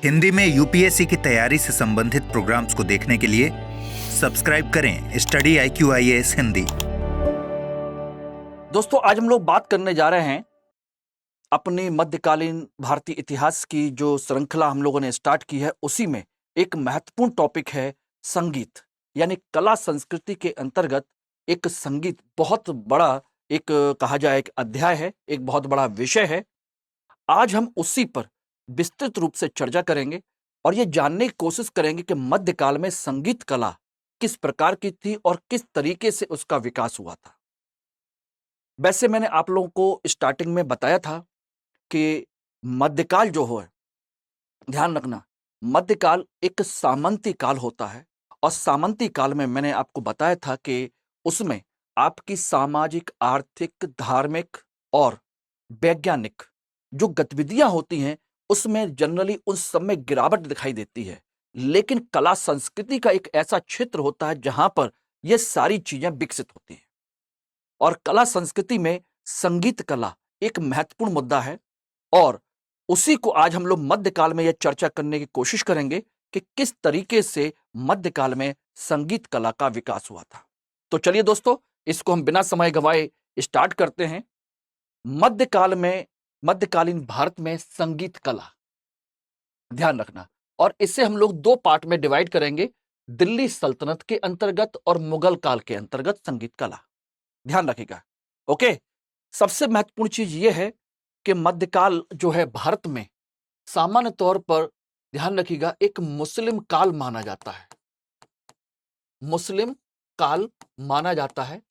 हिंदी में यूपीएससी की तैयारी से संबंधित प्रोग्राम्स को देखने के लिए सब्सक्राइब करें स्टडी IQIAS हिंदी। दोस्तों, आज हम लोग बात करने जा रहे हैं अपने मध्यकालीन भारतीय इतिहास की जो श्रृंखला हम लोगों ने स्टार्ट की है, उसी में एक महत्वपूर्ण टॉपिक है संगीत, यानी कला संस्कृति के अंतर्गत एक संगीत बहुत बड़ा एक कहा जाए एक अध्याय है, एक बहुत बड़ा विषय है। आज हम उसी पर विस्तृत रूप से चर्चा करेंगे और ये जानने की कोशिश करेंगे कि मध्यकाल में संगीत कला किस प्रकार की थी और किस तरीके से उसका विकास हुआ था। वैसे मैंने आप लोगों को स्टार्टिंग में बताया था कि मध्यकाल जो है, ध्यान रखना, मध्यकाल एक सामंती काल होता है और सामंती काल में मैंने आपको बताया था कि उसमें आपकी सामाजिक, आर्थिक, धार्मिक और वैज्ञानिक जो गतिविधियां होती हैं उसमें जनरली उस सब में गिरावट दिखाई देती है। लेकिन कला संस्कृति का एक ऐसा क्षेत्र होता है जहां पर यह सारी चीजें विकसित होती हैं और कला संस्कृति में संगीत कला एक महत्वपूर्ण मुद्दा है और उसी को आज हम लोग मध्यकाल में यह चर्चा करने की कोशिश करेंगे कि किस तरीके से मध्यकाल में संगीत कला का विकास हुआ था। तो चलिए दोस्तों, इसको हम बिना समय गंवाए स्टार्ट करते हैं। मध्यकाल में, मध्यकालीन भारत में संगीत कला, ध्यान रखना, और इसे हम लोग दो पार्ट में डिवाइड करेंगे, दिल्ली सल्तनत के अंतर्गत और मुगल काल के अंतर्गत संगीत कला। ध्यान रखिएगा। ओके, सबसे महत्वपूर्ण चीज यह है कि मध्यकाल जो है भारत में सामान्य तौर पर, ध्यान रखिएगा, एक मुस्लिम काल माना जाता है। मुस्लिम काल माना जाता है।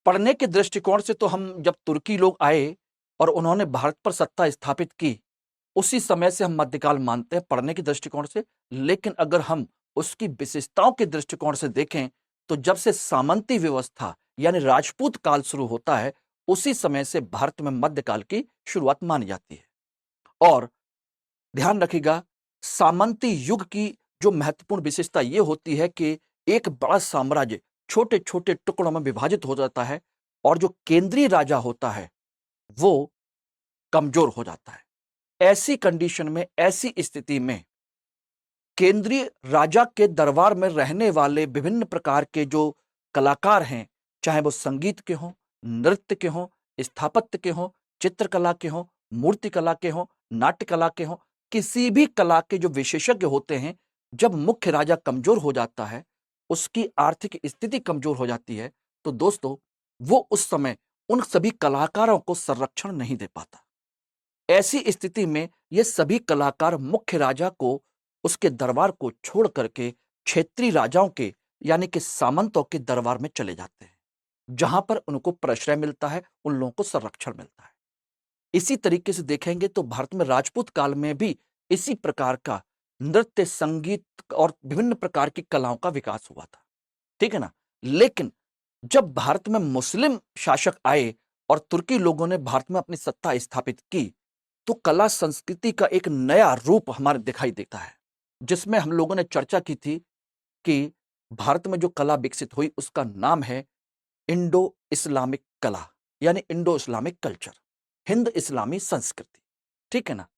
पढ़ने के दृष्टिकोण से तो हम जब तुर्की लोग आए और उन्होंने भारत पर सत्ता स्थापित की, उसी समय से हम मध्यकाल मानते हैं पढ़ने के दृष्टिकोण से। लेकिन अगर हम उसकी विशेषताओं के दृष्टिकोण से देखें तो जब से सामंती व्यवस्था यानी राजपूत काल शुरू होता है, उसी समय से भारत में मध्यकाल की शुरुआत मानी जाती है। और ध्यान रखिएगा, सामंती युग की जो महत्वपूर्ण विशेषता यह होती है कि एक बड़ा साम्राज्य छोटे छोटे टुकड़ों में विभाजित हो जाता है और जो केंद्रीय राजा होता है वो कमजोर हो जाता है। ऐसी कंडीशन में, ऐसी स्थिति में केंद्रीय राजा के दरबार में रहने वाले विभिन्न प्रकार के जो कलाकार हैं, चाहे वो संगीत के हों, नृत्य के हों, स्थापत्य के हों, चित्रकला के हों, मूर्ति कला के हों, नाट्य कला के हों, किसी भी कला के जो विशेषज्ञ होते हैं, जब मुख्य राजा कमजोर हो जाता है, उसकी आर्थिक स्थिति कमजोर हो जाती है, तो दोस्तों वो उस समय उन सभी कलाकारों को संरक्षण नहीं दे पाता। ऐसी स्थिति में ये सभी कलाकार मुख्य राजा को, उसके दरबार को छोड़ करके क्षेत्रीय राजाओं के यानी कि सामंतों के दरबार में चले जाते हैं, जहां पर उनको प्रश्रय मिलता है, उन लोगों को संरक्षण मिलता है। इसी तरीके से देखेंगे तो भारत में राजपूत काल में भी इसी प्रकार का नृत्य, संगीत और विभिन्न प्रकार की कलाओं का विकास हुआ था, ठीक है ना। लेकिन जब भारत में मुस्लिम शासक आए और तुर्की लोगों ने भारत में अपनी सत्ता स्थापित की, तो कला संस्कृति का एक नया रूप हमारे दिखाई देता है, जिसमें हम लोगों ने चर्चा की थी कि भारत में जो कला विकसित हुई उसका नाम है इंडो इस्लामिक कला, यानी इंडो इस्लामिक कल्चर, हिंद इस्लामी संस्कृति, ठीक है ना।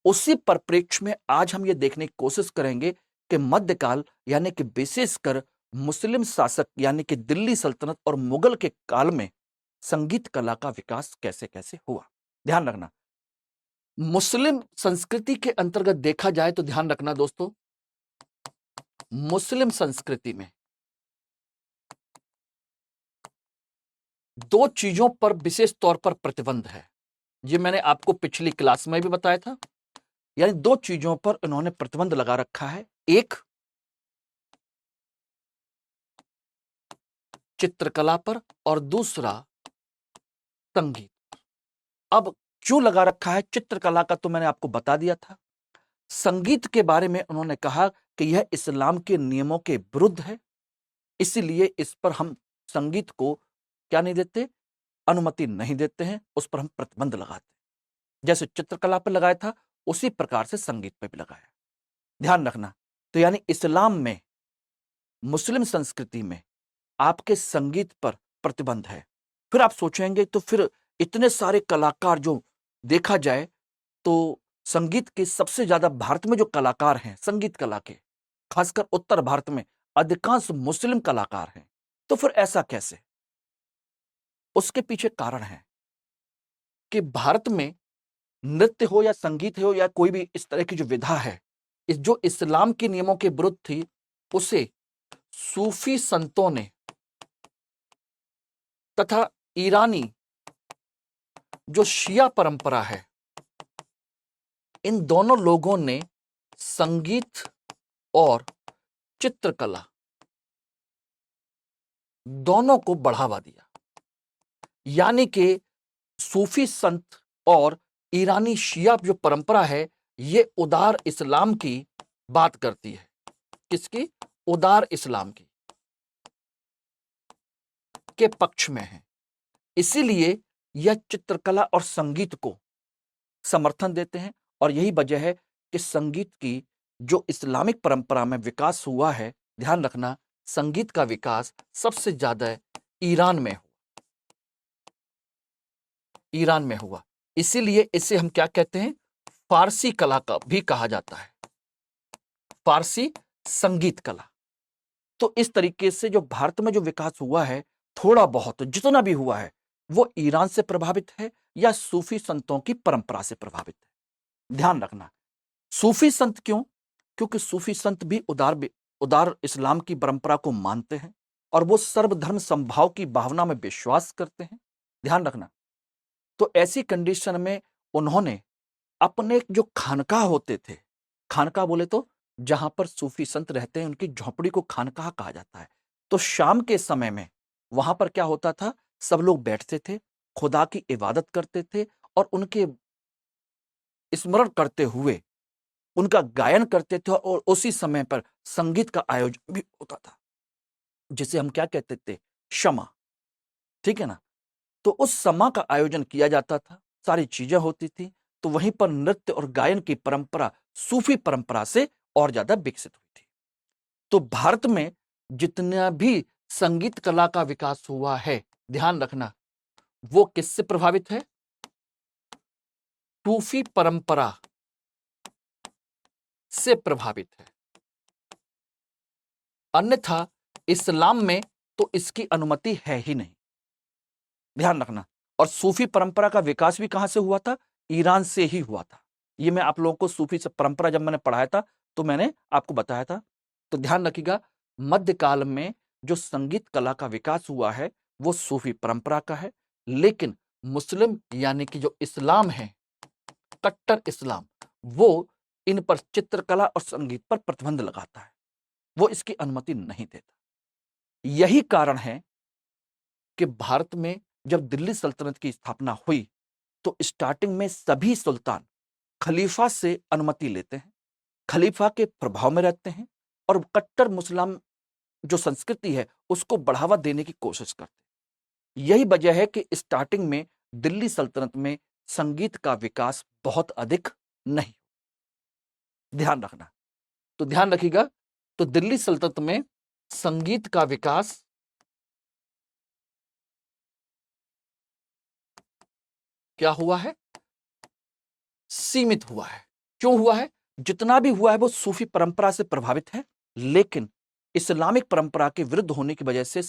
उसी परिप्रेक्ष्य में आज हम ये देखने की कोशिश करेंगे कि मध्यकाल यानी कि विशेषकर मुस्लिम शासक यानी कि दिल्ली सल्तनत और मुगल के काल में संगीत कला का विकास कैसे कैसे हुआ। ध्यान रखना, मुस्लिम संस्कृति के अंतर्गत देखा जाए तो ध्यान रखना दोस्तों, मुस्लिम संस्कृति में दो चीजों पर विशेष तौर पर प्रतिबंध है। ये मैंने आपको पिछली क्लास में भी बताया था, यानी दो चीजों पर इन्होंने प्रतिबंध लगा रखा है। एक चित्रकला पर और दूसरा संगीत। अब क्यों लगा रखा है? चित्रकला का तो मैंने आपको बता दिया था। संगीत के बारे में उन्होंने कहा कि यह इस्लाम के नियमों के विरुद्ध है, इसीलिए इस पर हम संगीत को क्या नहीं देते, अनुमति नहीं देते हैं, उस पर हम प्रतिबंध लगाते हैं। जैसे चित्रकला पर लगाया था उसी प्रकार से संगीत पर भी लगाया। ध्यान रखना, तो यानी इस्लाम में, मुस्लिम संस्कृति में आपके संगीत पर प्रतिबंध है। फिर आप सोचेंगे तो फिर इतने सारे कलाकार जो देखा जाए तो संगीत के सबसे ज्यादा भारत में जो कलाकार हैं संगीत कला के, खासकर उत्तर भारत में अधिकांश मुस्लिम कलाकार हैं। तो फिर ऐसा कैसे? उसके पीछे कारण है कि भारत में नृत्य हो या संगीत हो या कोई भी इस तरह की जो विधा है, जो इस्लाम के नियमों के विरुद्ध थी, उसे सूफी संतों ने तथा ईरानी जो शिया परंपरा है, इन दोनों लोगों ने संगीत और चित्रकला दोनों को बढ़ावा दिया। यानी कि सूफी संत और ईरानी शिया जो परंपरा है, ये उदार इस्लाम की बात करती है। किसकी? उदार इस्लाम की के पक्ष में है। इसीलिए यह चित्रकला और संगीत को समर्थन देते हैं। और यही वजह है कि संगीत की जो इस्लामिक परंपरा में विकास हुआ है, ध्यान रखना, संगीत का विकास सबसे ज्यादा ईरान में हुआ। ईरान में हुआ। इसीलिए इसे हम क्या कहते हैं? फारसी कला का भी कहा जाता है, फारसी संगीत कला। तो इस तरीके से जो भारत में जो विकास हुआ है, थोड़ा बहुत जितना भी हुआ है, वो ईरान से प्रभावित है या सूफी संतों की परंपरा से प्रभावित है। ध्यान रखना, सूफी संत क्यों? क्योंकि सूफी संत भी उदार इस्लाम की परंपरा को मानते हैं और वो सर्वधर्म समभाव की भावना में विश्वास करते हैं। ध्यान रखना, तो ऐसी कंडीशन में उन्होंने अपने जो खानकाह होते थे, खानकाह बोले तो जहां पर सूफी संत रहते हैं, उनकी झोपड़ी को खानकाह कहा जाता है। तो शाम के समय में वहां पर क्या होता था? सब लोग बैठते थे, खुदा की इबादत करते थे और उनके स्मरण करते हुए उनका गायन करते थे। और उसी समय पर संगीत का आयोजन भी होता था, जिसे हम क्या कहते थे? शमा। ठीक है ना? तो उस समा का आयोजन किया जाता था, सारी चीजें होती थी। तो वहीं पर नृत्य और गायन की परंपरा सूफी परंपरा से और ज्यादा विकसित हुई थी। तो भारत में जितना भी संगीत कला का विकास हुआ है, ध्यान रखना, वो किससे प्रभावित है? सूफी परंपरा से प्रभावित है। अन्यथा इस्लाम में तो इसकी अनुमति है ही नहीं। ध्यान रखना। और सूफी परंपरा का विकास भी कहां से हुआ था? ईरान से ही हुआ था। ये मैं आप लोगों को सूफी परंपरा जब मैंने पढ़ाया था तो मैंने आपको बताया था। तो ध्यान रखिएगा, मध्यकाल में जो संगीत कला का विकास हुआ है वो सूफी परंपरा का है। लेकिन मुस्लिम यानी कि जो इस्लाम है, कट्टर इस्लाम, वो इन पर चित्रकला और संगीत पर प्रतिबंध लगाता है, वो इसकी अनुमति नहीं देता। यही कारण है कि भारत में जब दिल्ली सल्तनत की स्थापना हुई तो स्टार्टिंग में सभी सुल्तान खलीफा से अनुमति लेते हैं, खलीफा के प्रभाव में रहते हैं और कट्टर मुस्लिम जो संस्कृति है उसको बढ़ावा देने की कोशिश करते हैं। यही वजह है कि स्टार्टिंग में दिल्ली सल्तनत में संगीत का विकास बहुत अधिक नहीं। ध्यान रखना, तो ध्यान रखिएगा, तो दिल्ली सल्तनत में संगीत का विकास क्या हुआ है? सीमित हुआ है। क्यों हुआ है? जितना भी हुआ है वो सूफी परंपरा से प्रभावित है, लेकिन इस्लामिक परंपरा के विरुद्ध होने की वजह से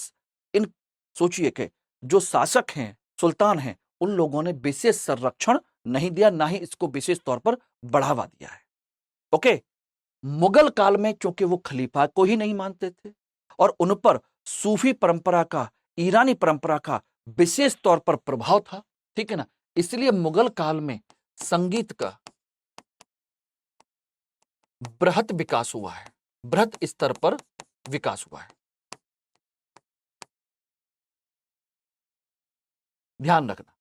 इन सोचिए कि जो शासक हैं, सुल्तान हैं, उन लोगों ने विशेष संरक्षण नहीं दिया, ना ही इसको विशेष तौर पर बढ़ावा दिया है। ओके, मुगल काल में क्योंकि वो खलीफा को ही नहीं मानते थे और उन पर सूफी परंपरा का, ईरानी परंपरा का विशेष तौर पर प्रभाव था, ठीक है ना, इसलिए मुगल काल में संगीत का बृहत विकास हुआ है, बृहत स्तर पर विकास हुआ है। ध्यान रखना,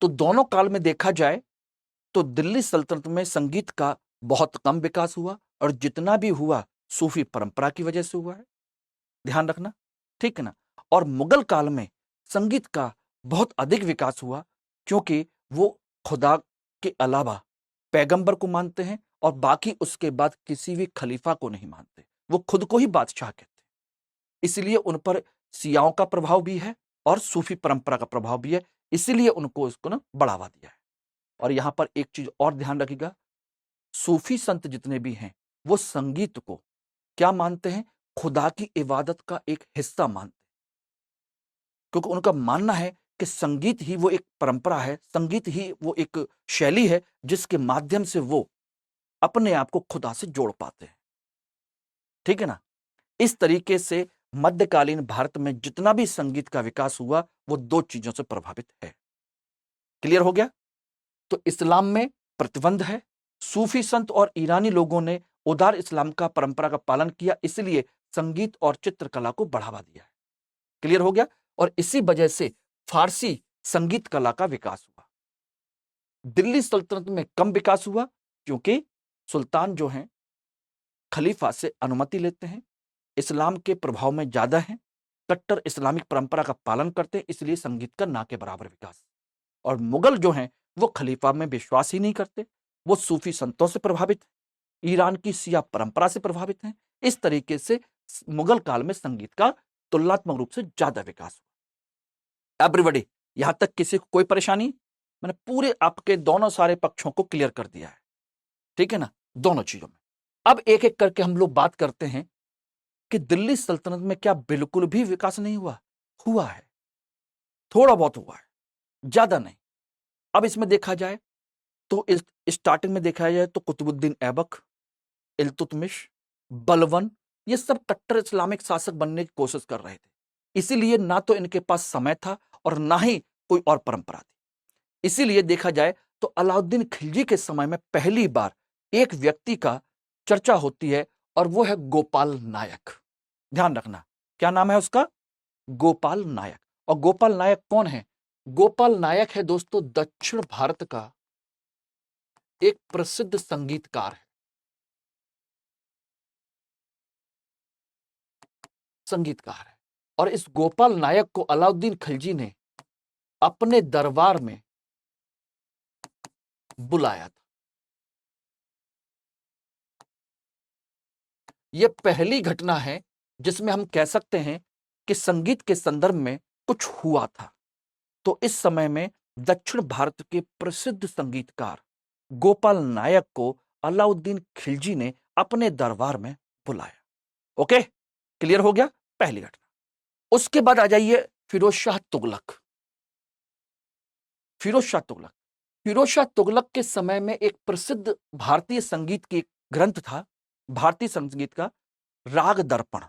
तो दोनों काल में देखा जाए तो दिल्ली सल्तनत में संगीत का बहुत कम विकास हुआ और जितना भी हुआ सूफी परंपरा की वजह से हुआ है। ध्यान रखना, ठीक है ना। और मुगल काल में संगीत का बहुत अधिक विकास हुआ क्योंकि वो खुदा के अलावा पैगंबर को मानते हैं और बाकी उसके बाद किसी भी खलीफा को नहीं मानते, वो खुद को ही बादशाह कहते हैं। इसलिए उन पर सियाओं का प्रभाव भी है और सूफी परंपरा का प्रभाव भी है, इसीलिए उनको इसको ना बढ़ावा दिया है। और यहां पर एक चीज और ध्यान रखिएगा, सूफी संत जितने भी हैं वो संगीत को क्या मानते हैं? खुदा की इबादत का एक हिस्सा मानते हैं, क्योंकि उनका मानना है कि संगीत ही वो एक परंपरा है, संगीत ही वो एक शैली है जिसके माध्यम से वो अपने आप को खुदा से जोड़ पाते हैं। ठीक है ना? इस तरीके से मध्यकालीन भारत में जितना भी संगीत का विकास हुआ वो दो चीजों से प्रभावित है। क्लियर हो गया? तो इस्लाम में प्रतिबंध है, सूफी संत और ईरानी लोगों ने उदार इस्लाम का परंपरा का पालन किया, इसलिए संगीत और चित्रकला को बढ़ावा दिया है। क्लियर हो गया? और इसी वजह से फारसी संगीत कला का विकास हुआ। दिल्ली सल्तनत में कम विकास हुआ क्योंकि सुल्तान जो हैं खलीफा से अनुमति लेते हैं, इस्लाम के प्रभाव में ज्यादा हैं, कट्टर इस्लामिक परंपरा का पालन करते हैं, इसलिए संगीत का ना के बराबर विकास। और मुगल जो हैं वो खलीफा में विश्वास ही नहीं करते, वो सूफी संतों से प्रभावित हैं, ईरान की सिया परंपरा से प्रभावित हैं। इस तरीके से मुगल काल में संगीत का तुलनात्मक रूप से ज्यादा विकास हुआ। एवरीबॉडी, यहां तक किसी को कोई परेशानी? मैंने पूरे आपके दोनों सारे पक्षों को क्लियर कर दिया है, ठीक है ना, दोनों चीजों में। अब एक एक करके हम लोग बात करते हैं कि दिल्ली सल्तनत में क्या बिल्कुल भी विकास नहीं हुआ? हुआ है, थोड़ा बहुत हुआ है, ज्यादा नहीं। अब इसमें देखा जाए तो स्टार्टिंग में देखा जाए तो कुतुबुद्दीन ऐबक, इल्तुतमिश, बलबन, ये सब कट्टर इस्लामिक शासक बनने की कोशिश कर रहे थे, इसीलिए ना तो इनके पास समय था और ना ही कोई और परंपरा थी। इसीलिए देखा जाए तो अलाउद्दीन खिलजी के समय में पहली बार एक व्यक्ति का चर्चा होती है और वो है गोपाल नायक। ध्यान रखना, क्या नाम है उसका? गोपाल नायक। और गोपाल नायक कौन है? गोपाल नायक है दोस्तों दक्षिण भारत का एक प्रसिद्ध संगीतकार है, संगीतकार है। और इस गोपाल नायक को अलाउद्दीन खिलजी ने अपने दरबार में बुलाया था। यह पहली घटना है जिसमें हम कह सकते हैं कि संगीत के संदर्भ में कुछ हुआ था। तो इस समय में दक्षिण भारत के प्रसिद्ध संगीतकार गोपाल नायक को अलाउद्दीन खिलजी ने अपने दरबार में बुलाया। ओके, क्लियर हो गया? पहली घटना। उसके बाद आ जाइए फिरोज शाह तुगलक। फिरोज शाह तुगलक, फिरोज शाह तुगलक के समय में एक प्रसिद्ध भारतीय संगीत की ग्रंथ था, भारतीय संगीत का राग दर्पण।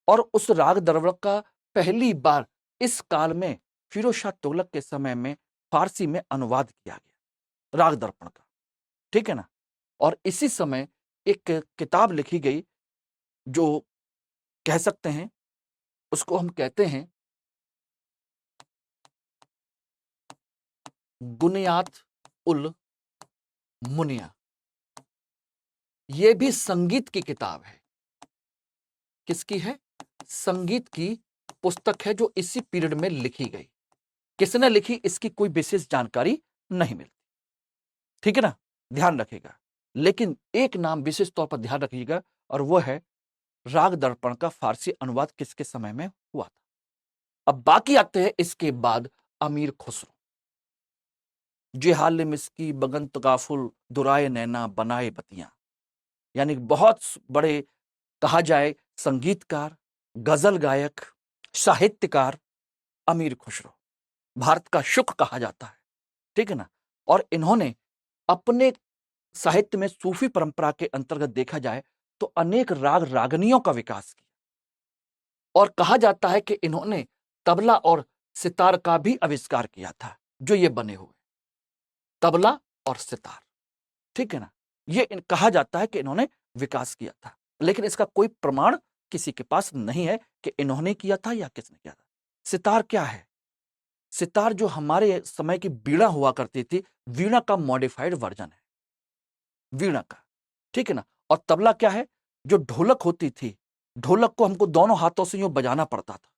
और उस राग दर्पण का पहली बार इस काल में फिरोज शाह तुगलक के समय में फारसी में अनुवाद किया गया, राग दर्पण का, ठीक है ना। और इसी समय एक किताब लिखी गई जो कह सकते हैं उसको हम कहते हैं बुनियात उल मुनिया। यह भी संगीत की किताब है। किसकी है? संगीत की पुस्तक है जो इसी पीरियड में लिखी गई। किसने लिखी इसकी कोई विशेष जानकारी नहीं मिलती, ठीक है ना, ध्यान रखिएगा। लेकिन एक नाम विशेष तौर पर ध्यान रखिएगा और वह है राग दर्पण का फारसी अनुवाद किसके समय में हुआ था। अब बाकी आते हैं इसके बाद अमीर खुसरो। जेहाल मिस्की बगंत गाफुल दुराए नैना बनाए बतियां, यानी बहुत बड़े कहा जाए संगीतकार, गजल गायक, साहित्यकार अमीर खुसरो, भारत का शुक कहा जाता है, ठीक है ना। और इन्होंने अपने साहित्य में सूफी परंपरा के अंतर्गत देखा जाए तो अनेक राग रागनियों का विकास किया। और कहा जाता है कि इन्होंने तबला और सितार का भी आविष्कार किया था, जो ये बने हुए तबला और सितार, ठीक है ना। ये कहा जाता है कि इन्होंने विकास किया था, लेकिन इसका कोई प्रमाण किसी के पास नहीं है कि इन्होंने किया था या किसने किया था। सितार क्या है? सितार जो हमारे समय की वीणा हुआ करती थी, वीणा का मॉडिफाइड वर्जन है वीणा का, ठीक है ना। और तबला क्या है? जो ढोलक होती थी, ढोलक को हमको दोनों हाथों से यूं बजाना पड़ता था।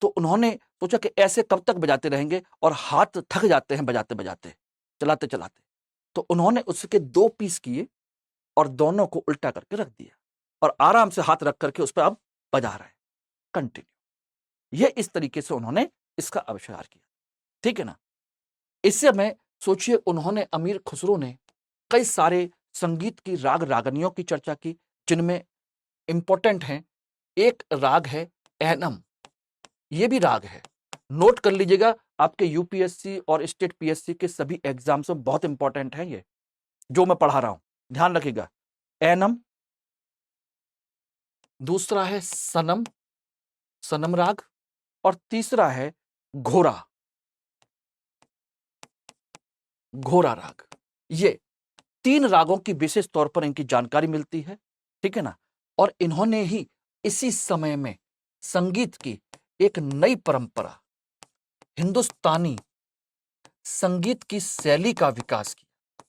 तो उन्होंने सोचा कि ऐसे कब तक बजाते रहेंगे और हाथ थक जाते हैं बजाते बजाते, चलाते चलाते। तो उन्होंने उसके 2 पीस किए और दोनों को उल्टा करके रख दिया और आराम से हाथ रख करके उस पर अब बजा रहे हैं कंटिन्यू। ये इस तरीके से उन्होंने इसका आविष्कार किया, ठीक है ना। इससे मैं सोचिए उन्होंने अमीर खुसरो ने कई सारे संगीत की राग रागनियों की चर्चा की, जिनमें इंपॉर्टेंट हैं। एक राग है एनम, ये भी राग है, नोट कर लीजिएगा, आपके यूपीएससी और स्टेट पीएससी के सभी एग्जाम्स में बहुत इंपॉर्टेंट है ये जो मैं पढ़ा रहा हूं, ध्यान रखिएगा। एनम, दूसरा है सनम, सनम राग, और तीसरा है घोरा, घोरा राग। ये 3 रागों की विशेष तौर पर इनकी जानकारी मिलती है, ठीक है ना। और इन्होंने ही इसी समय में संगीत की एक नई परंपरा, हिंदुस्तानी संगीत की शैली का विकास किया,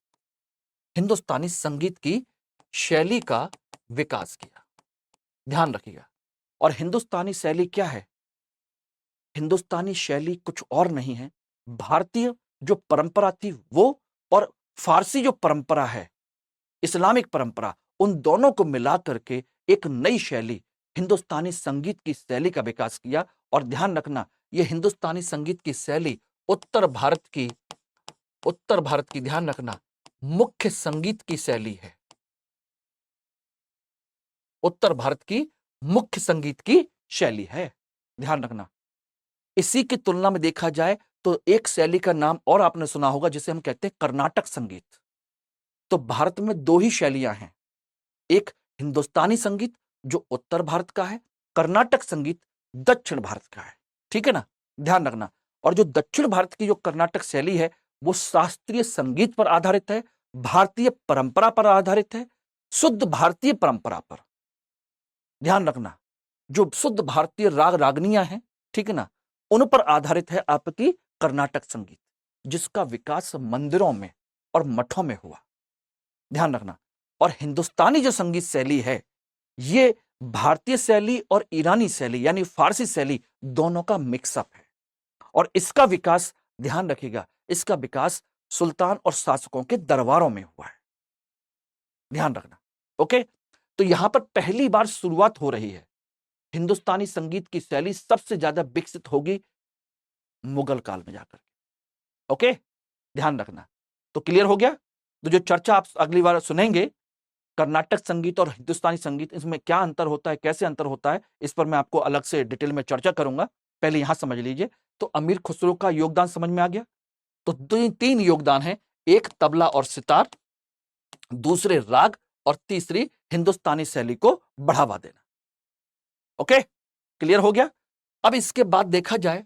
हिंदुस्तानी संगीत की शैली का विकास किया, ध्यान रखिएगा। और हिंदुस्तानी शैली क्या है? हिंदुस्तानी शैली कुछ और नहीं है, भारतीय जो परंपरा थी वो, और फारसी जो परंपरा है, इस्लामिक परंपरा, उन दोनों को मिला करके एक नई शैली, हिंदुस्तानी संगीत की शैली का विकास किया। और ध्यान रखना, यह हिंदुस्तानी संगीत की शैली उत्तर भारत की, उत्तर भारत की, ध्यान रखना, मुख्य संगीत की शैली है, उत्तर भारत की मुख्य संगीत की शैली है, ध्यान रखना। इसी की तुलना में देखा जाए तो एक शैली का नाम और आपने सुना होगा जिसे हम कहते हैं कर्नाटक संगीत। तो भारत में 2 ही शैलियां हैं, एक हिंदुस्तानी संगीत जो उत्तर भारत का है, कर्नाटक संगीत दक्षिण भारत का है, ठीक है ना, ध्यान रखना। और जो दक्षिण भारत की जो कर्नाटक शैली है वो शास्त्रीय संगीत पर आधारित है, भारतीय परंपरा पर आधारित है, शुद्ध भारतीय परंपरा पर, ध्यान रखना। जो शुद्ध भारतीय राग रागनियां हैं, ठीक है ना, उन पर आधारित है आपकी कर्नाटक संगीत, जिसका विकास मंदिरों में और मठों में हुआ, ध्यान रखना। और हिंदुस्तानी जो संगीत शैली है ये भारतीय शैली और ईरानी शैली यानी फारसी शैली दोनों का मिक्सअप है। और इसका विकास, ध्यान रखिएगा, इसका विकास सुल्तान और शासकों के दरबारों में हुआ है, ध्यान रखना। ओके, तो यहां पर पहली बार शुरुआत हो रही है। हिंदुस्तानी संगीत की शैली सबसे ज्यादा विकसित होगी मुगल काल में जाकर के। ओके, ध्यान रखना। तो क्लियर हो गया? तो जो चर्चा आप अगली बार सुनेंगे, कर्नाटक संगीत और हिंदुस्तानी संगीत, इसमें क्या अंतर होता है, कैसे अंतर होता है, इस पर मैं आपको अलग से डिटेल में चर्चा करूंगा। पहले यहां समझ लीजिए। तो अमीर खुसरो का योगदान समझ में आ गया। तो 3 योगदान है, एक तबला और सितार, दूसरे राग, और तीसरी हिंदुस्तानी शैली को बढ़ावा देना। ओके, क्लियर हो गया? अब इसके बाद देखा जाए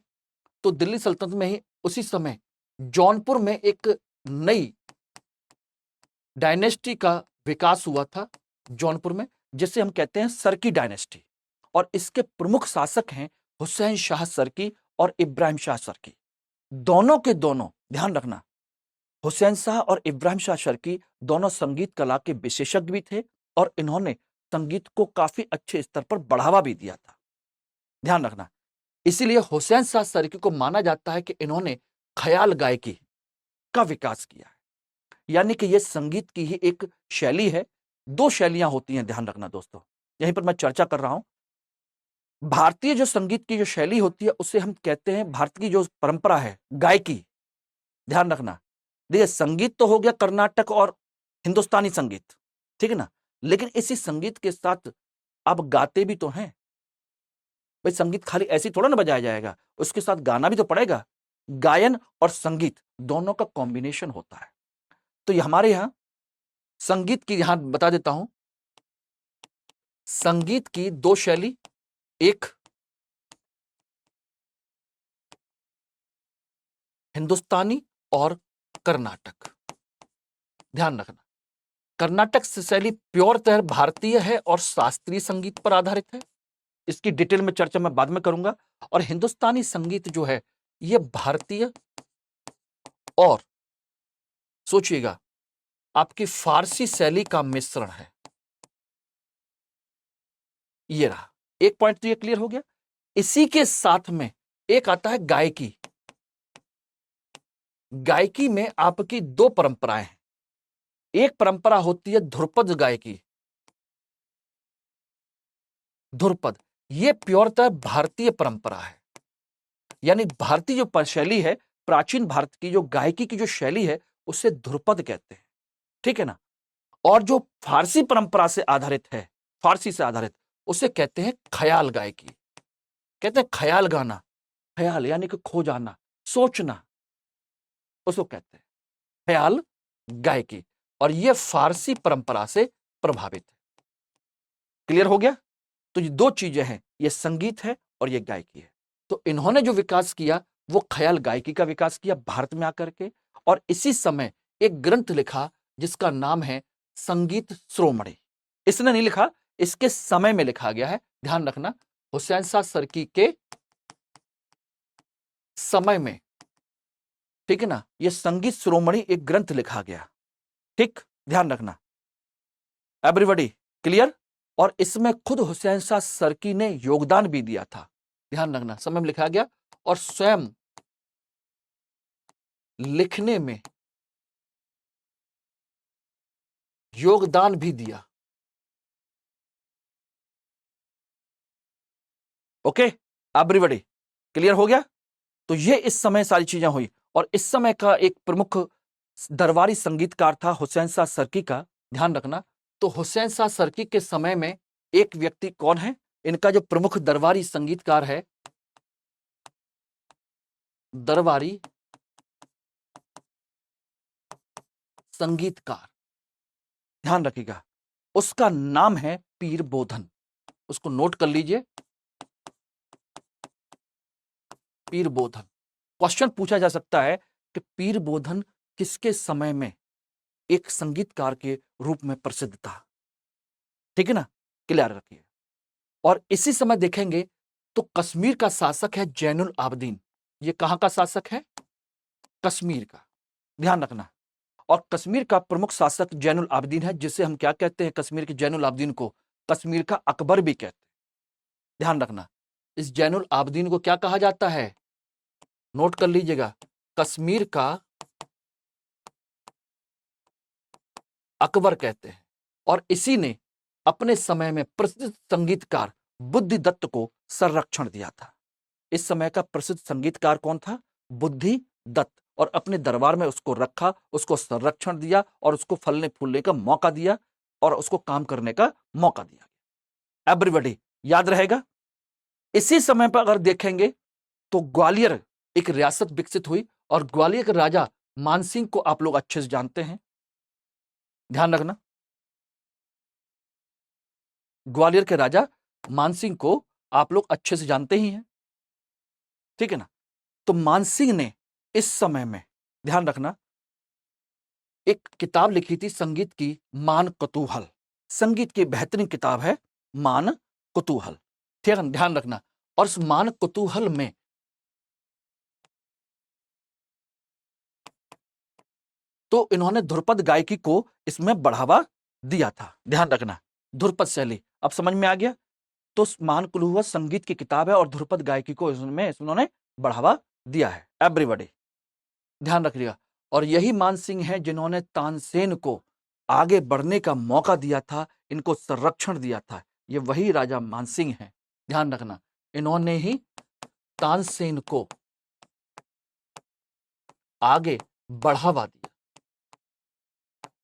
तो दिल्ली सल्तनत में ही उसी समय जौनपुर में एक नई डायनेस्टी का विकास हुआ था, जौनपुर में, जिसे हम कहते हैं सरकी डायनेस्टी। और इसके प्रमुख शासक हैं हुसैन शाह सरकी और इब्राहिम शाह सरकी। दोनों के दोनों, ध्यान रखना, हुसैन शाह और इब्राहिम शाह सरकी दोनों संगीत कला के विशेषज्ञ भी थे, और इन्होंने संगीत को काफी अच्छे स्तर पर बढ़ावा भी दिया था, ध्यान रखना। इसीलिए हुसैन शाह सरकी को माना जाता है कि इन्होंने ख्याल गायकी का विकास किया है, यानी कि यह संगीत की ही एक शैली है। 2 शैलियां होती हैं, ध्यान रखना दोस्तों, यहीं पर मैं चर्चा कर रहा हूं। भारतीय जो संगीत की जो शैली होती है उसे हम कहते हैं, भारत की जो परंपरा है गायकी, ध्यान रखना। देखिए, संगीत तो हो गया कर्नाटक और हिंदुस्तानी संगीत, ठीक है ना, लेकिन इसी संगीत के साथ आप गाते भी तो हैं भाई। संगीत खाली ऐसे थोड़ा ना बजाया जाएगा, उसके साथ गाना भी तो पड़ेगा। गायन और संगीत दोनों का कॉम्बिनेशन होता है। तो ये हमारे यहां संगीत की, यहां बता देता हूं, संगीत की 2 शैली, एक हिंदुस्तानी और कर्नाटक, ध्यान रखना। कर्नाटक शैली प्योरतः भारतीय है और शास्त्रीय संगीत पर आधारित है, इसकी डिटेल में चर्चा मैं बाद में करूंगा। और हिंदुस्तानी संगीत जो है यह भारतीय और, सोचिएगा, आपकी फारसी शैली का मिश्रण है। ये रहा एक पॉइंट, तो ये क्लियर हो गया। इसी के साथ में एक आता है गायकी। गायकी में आपकी 2 परंपराएं हैं। एक परंपरा होती है ध्रुपद गायकी। ध्रुपद ये प्योरतः भारतीय परंपरा है, यानी भारतीय जो शैली है, प्राचीन भारत की जो गायकी की जो शैली है उसे ध्रुपद कहते हैं, ठीक है ना। और जो फारसी परंपरा से आधारित है, फारसी से आधारित, उसे कहते हैं ख्याल गायकी। कहते हैं ख्याल गाना, ख्याल यानी कि खो जाना, सोचना, उसको कहते हैं ख्याल गायकी। और यह फारसी परंपरा से प्रभावित है। क्लियर हो गया? तो ये दो चीजें हैं, ये संगीत है और ये गायकी है। तो इन्होंने जो विकास किया वो ख्याल गायकी का विकास किया भारत में आकर के, और इसी समय एक ग्रंथ लिखा जिसका नाम है संगीत शिरोमणि। इसने नहीं लिखा, इसके समय में लिखा गया है, ध्यान रखना, हुसैन शाह सरकी के समय में, ठीक है ना। यह संगीत शिरोमणि एक ग्रंथ लिखा गया, ठीक, ध्यान रखना एवरीबॉडी, क्लियर। और इसमें खुद हुसैन शाह सरकी ने योगदान भी दिया था, ध्यान रखना, समय में लिखा गया, और स्वयं लिखने में योगदान भी दिया। ओके एवरीबॉडी, क्लियर हो गया? तो ये इस समय सारी चीजें हुई। और इस समय का एक प्रमुख दरबारी संगीतकार था हुसैन शाह सरकी का, ध्यान रखना। तो हुसैन शाह सरकी के समय में एक व्यक्ति कौन है, इनका जो प्रमुख दरबारी संगीतकार है, दरबारी संगीतकार, ध्यान रखिएगा, उसका नाम है पीर बोधन। उसको नोट कर लीजिए, पीर बोधन। क्वेश्चन पूछा जा सकता है कि पीर बोधन किसके समय में एक संगीतकार के रूप में प्रसिद्ध था, ठीक है ना, क्लियर रखिए। और इसी समय देखेंगे तो कश्मीर का शासक है जैनुल आबदीन। ये कहां का शासक है? कश्मीर का, ध्यान रखना। और कश्मीर का प्रमुख शासक जैनुल आबदीन है, जिसे हम क्या कहते हैं, कश्मीर के जैनुल आबदीन को कश्मीर का अकबर भी कहते हैं, ध्यान रखना। इस जैनुल आबदीन को क्या कहा जाता है, नोट कर लीजिएगा, कश्मीर का अकबर कहते हैं। और इसी ने अपने समय में प्रसिद्ध संगीतकार बुद्धिदत्त को संरक्षण दिया था। इस समय का प्रसिद्ध संगीतकार कौन था? बुद्धिदत्त। और अपने दरबार में उसको रखा, उसको संरक्षण दिया, और उसको फलने फूलने का मौका दिया, और उसको काम करने का मौका दिया। एवरीबॉडी याद रहेगा? इसी समय पर अगर देखेंगे तो ग्वालियर एक रियासत विकसित हुई, और ग्वालियर के राजा मानसिंह को आप लोग अच्छे से जानते हैं, ध्यान रखना। ग्वालियर के राजा मानसिंह को आप लोग अच्छे से जानते ही हैं, ठीक है ना। तो मानसिंह ने इस समय में, ध्यान रखना, एक किताब लिखी थी संगीत की, मान कुतूहल। संगीत की बेहतरीन किताब है मान कुतूहल, ठीक है, ध्यान रखना। और उस मान कुतूहल में तो इन्होंने ध्रुपद गायकी को इसमें बढ़ावा दिया था, ध्यान रखना, ध्रुपद शैली। अब समझ में आ गया? तो मान कुतूहल संगीत की किताब है और ध्रुपद गायकी को इसमें इन्होंने बढ़ावा दिया है। एवरीबॉडी ध्यान रखिएगा। और यही मान सिंह है जिन्होंने तानसेन को आगे बढ़ने का मौका दिया था, इनको संरक्षण दिया था। ये वही राजा मानसिंह हैं, ध्यान रखना। इन्होंने ही तानसेन को आगे बढ़ावा दिया,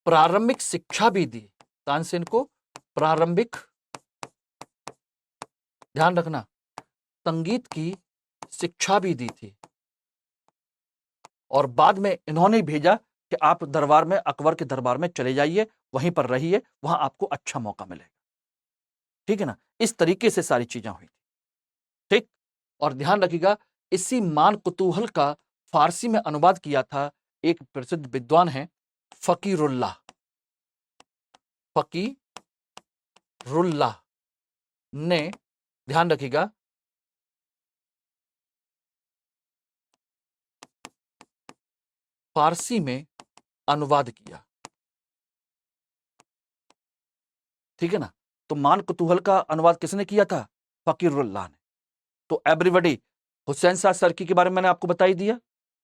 प्रारंभिक शिक्षा भी दी। तानसेन को प्रारंभिक, ध्यान रखना, संगीत की शिक्षा भी दी थी। और बाद में इन्होंने भेजा कि आप दरबार में, अकबर के दरबार में चले जाइए, वहीं पर रहिए, वहां आपको अच्छा मौका मिलेगा, ठीक है ना। इस तरीके से सारी चीजें हुई थी, ठीक। और ध्यान रखिएगा, इसी मान कुतूहल का फारसी में अनुवाद किया था एक प्रसिद्ध विद्वान है फकीरुल्लाह। फकीरुल्लाह ने, ध्यान रखिएगा, फारसी में अनुवाद किया, ठीक है ना। तो मान कुतूहल का अनुवाद किसने किया था? फकीरुल्लाह ने। तो एवरीबॉडी, हुसैन शाह सरकी के बारे में मैंने आपको बता ही दिया,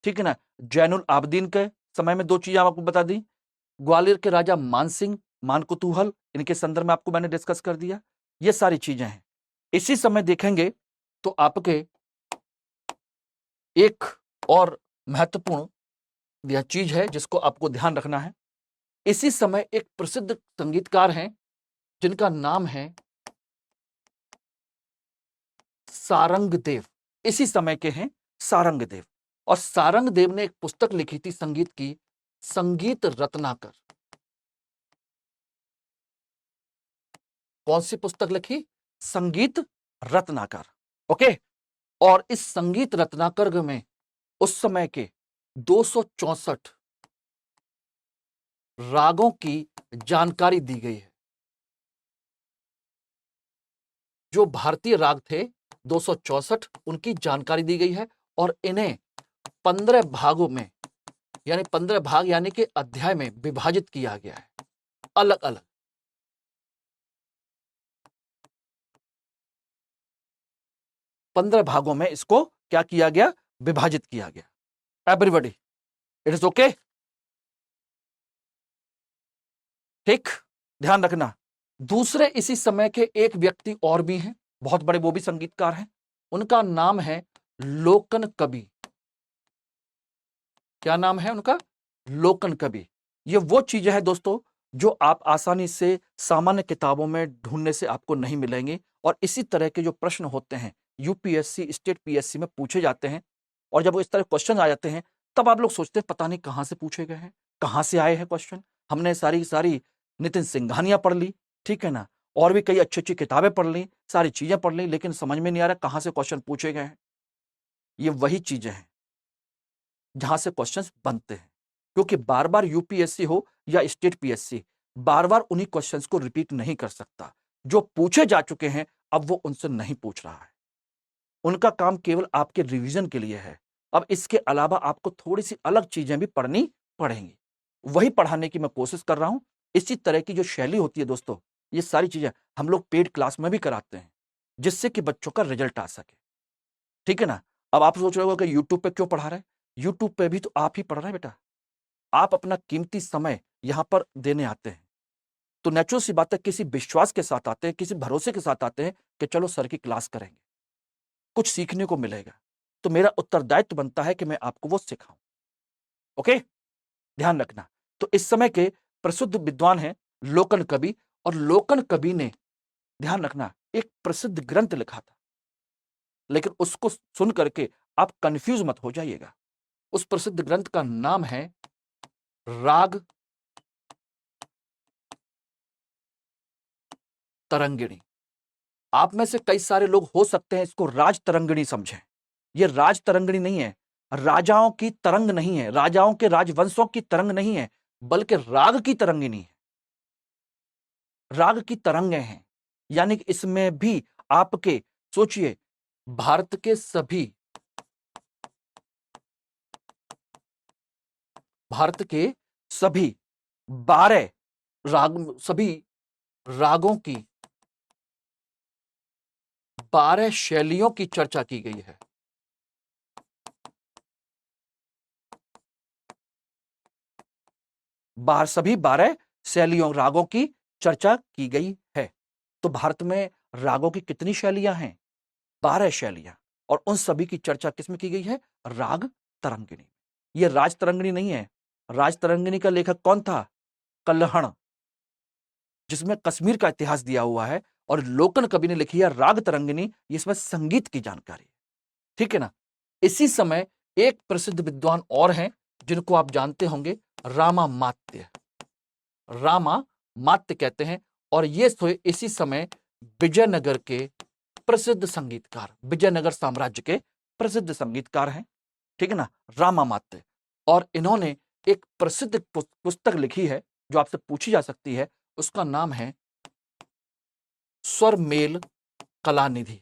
ठीक है ना। जैनुल आबदीन के समय में दो चीजें आपको बता दी। ग्वालियर के राजा मानसिंह, मान कुतूहल, इनके संदर्भ में आपको मैंने डिस्कस कर दिया। ये सारी चीजें हैं। इसी समय देखेंगे तो आपके एक और महत्वपूर्ण यह चीज है जिसको आपको ध्यान रखना है। इसी समय एक प्रसिद्ध संगीतकार हैं जिनका नाम है सारंगदेव। इसी समय के हैं सारंगदेव। और सारंगदेव ने एक पुस्तक लिखी थी संगीत की, संगीत रत्नाकर। कौन सी पुस्तक लिखी? संगीत रत्नाकर। ओके। और इस संगीत रत्नाकर में उस समय के 264 रागों की जानकारी दी गई है। जो भारतीय राग थे 264, उनकी जानकारी दी गई है और इन्हें 15 भागों में, यानी 15 भाग यानी कि अध्याय में विभाजित किया गया है, अलग अलग। पंद्रह भागों में इसको क्या किया गया? विभाजित किया गया। Everybody, it is okay? ठीक, ध्यान रखना। दूसरे इसी समय के एक व्यक्ति और भी हैं, बहुत बड़े, वो भी संगीतकार हैं। उनका नाम है लोकन कवि। क्या नाम है उनका? लोकन कवि। ये वो चीजें हैं दोस्तों जो आप आसानी से सामान्य किताबों में ढूंढने से आपको नहीं मिलेंगे। और इसी तरह के जो प्रश्न होते हैं यूपीएससी, स्टेट पीएससी में पूछे जाते हैं, और जब इस तरह क्वेश्चन आ जाते हैं तब आप लोग सोचते हैं पता नहीं कहां से पूछे गए हैं, कहां से आए हैं क्वेश्चन। हमने सारी नितिन सिंघानिया पढ़ ली, ठीक है ना, और भी कई अच्छी अच्छी किताबें पढ़ ली, सारी चीजें पढ़ ली, लेकिन समझ में नहीं आ रहा कहां से क्वेश्चन पूछे गए हैं। ये वही चीजें हैं जहां से क्वेश्चंस बनते हैं, क्योंकि बार बार यूपीएससी हो या स्टेट पीएससी बार बार उन्हीं क्वेश्चंस को रिपीट नहीं कर सकता। जो पूछे जा चुके हैं अब वो उनसे नहीं पूछ रहा है, उनका काम केवल आपके रिवीजन के लिए है। अब इसके अलावा आपको थोड़ी सी अलग चीजें भी पढ़नी पड़ेंगी, वही पढ़ाने की मैं कोशिश कर रहा हूं। इसी तरह की जो शैली होती है दोस्तों, ये सारी चीजें हम लोग पेड क्लास में भी कराते हैं, जिससे कि बच्चों का रिजल्ट आ सके, ठीक है ना। अब आप सोच रहे हो कि यूट्यूब पे क्यों पढ़ा रहे हैं? यूट्यूब पे भी तो आप ही पढ़ रहे हैं बेटा, आप अपना कीमती समय यहां पर देने आते हैं, तो नेचुरल सी बात है किसी विश्वास के साथ आते हैं, किसी भरोसे के साथ आते हैं कि चलो सर की क्लास करेंगे, कुछ सीखने को मिलेगा। तो मेरा उत्तरदायित्व बनता है कि मैं आपको वो सिखाऊं। ओके, ध्यान रखना। तो इस समय के प्रसिद्ध विद्वान हैं लोकन कवि, और लोकन कवि ने, ध्यान रखना, एक प्रसिद्ध ग्रंथ लिखा था, लेकिन उसको सुन करके आप कंफ्यूज मत हो जाइएगा। उस प्रसिद्ध ग्रंथ का नाम है राग तरंगिणी। आप में से कई सारे लोग हो सकते हैं इसको राज तरंगिणी समझें। यह राज तरंगिणी नहीं है, राजाओं की तरंग नहीं है, राजाओं के राजवंशों की तरंग नहीं है, बल्कि राग की तरंगिणी है, राग की तरंगें हैं। यानी कि इसमें भी आपके, सोचिए, भारत के सभी, भारत के सभी 12 राग, सभी रागों की 12 शैलियों की चर्चा की गई है। सभी 12 शैलियों, रागों की चर्चा की गई है। तो भारत में रागों की कितनी शैलियां हैं? 12 शैलियां। और उन सभी की चर्चा किसमें की गई है? राग तरंगिणी। यह राज तरंगिणी नहीं है। राज तरंगिणी का लेखक कौन था? कल्हण, जिसमें कश्मीर का इतिहास दिया हुआ है। और लोकन कवि ने लिखी है राग तरंगिणी, इसमें संगीत की जानकारी, ठीक है ना। इसी समय एक प्रसिद्ध विद्वान और हैं जिनको आप जानते होंगे, रामामात्य। रामामात्य कहते हैं, और ये इसी समय विजयनगर के प्रसिद्ध संगीतकार, विजयनगर साम्राज्य के प्रसिद्ध संगीतकार हैं, ठीक है ना, रामामात्य। और इन्होंने एक प्रसिद्ध पुस्तक लिखी है जो आपसे पूछी जा सकती है, उसका नाम है स्वरमेल कलानिधि।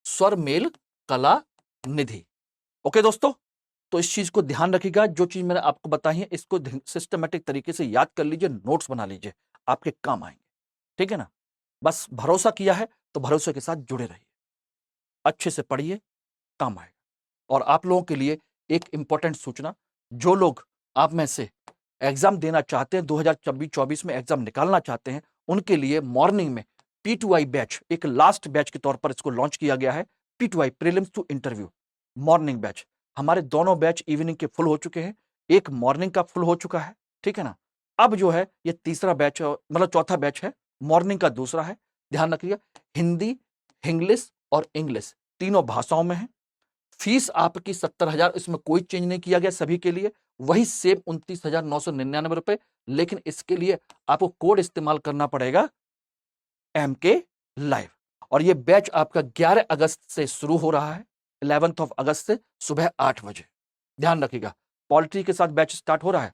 स्वरमेल कला निधि। ओके दोस्तों, तो इस चीज को ध्यान रखिएगा, जो चीज मैंने आपको बताई है इसको सिस्टमेटिक तरीके से याद कर लीजिए, नोट्स बना लीजिए, आपके काम आएंगे, ठीक है ना। बस भरोसा किया है तो भरोसे के साथ जुड़े रहिए, अच्छे से पढ़िए, काम आएगा। और आप लोगों के लिए एक इंपॉर्टेंट सूचना, जो लोग आप में से एग्जाम देना चाहते हैं, 2024 में एग्जाम निकालना चाहते हैं, उनके लिए मॉर्निंग में P2I बैच, एक लास्ट बैच के तौर पर इसको लॉन्च किया गया है। P2I prelims to interview morning batch, हमारे दोनों बैच इवनिंग के फुल हो चुके हैं, एक मॉर्निंग का फुल हो चुका है, ठीक है ना। अब जो है ये तीसरा बैच, मतलब चौथा बैच है, मॉर्निंग का दूसरा है। ध्यान रखिएगा, हिंदी, इंग्लिश और इंग्लिश तीनों भाषाओं में है। फीस आपकी 70,000, इसमें कोई चेंज नहीं किया गया, सभी के लिए वही सेम 29,999 रुपए। लेकिन इसके लिए आपको कोड इस्तेमाल करना पड़ेगा MK लाइव। और ये बैच आपका 11 अगस्त से शुरू हो रहा है, 11th ऑफ अगस्त से सुबह 8 बजे। ध्यान रखिएगा, पॉलिटी के साथ बैच स्टार्ट हो रहा है।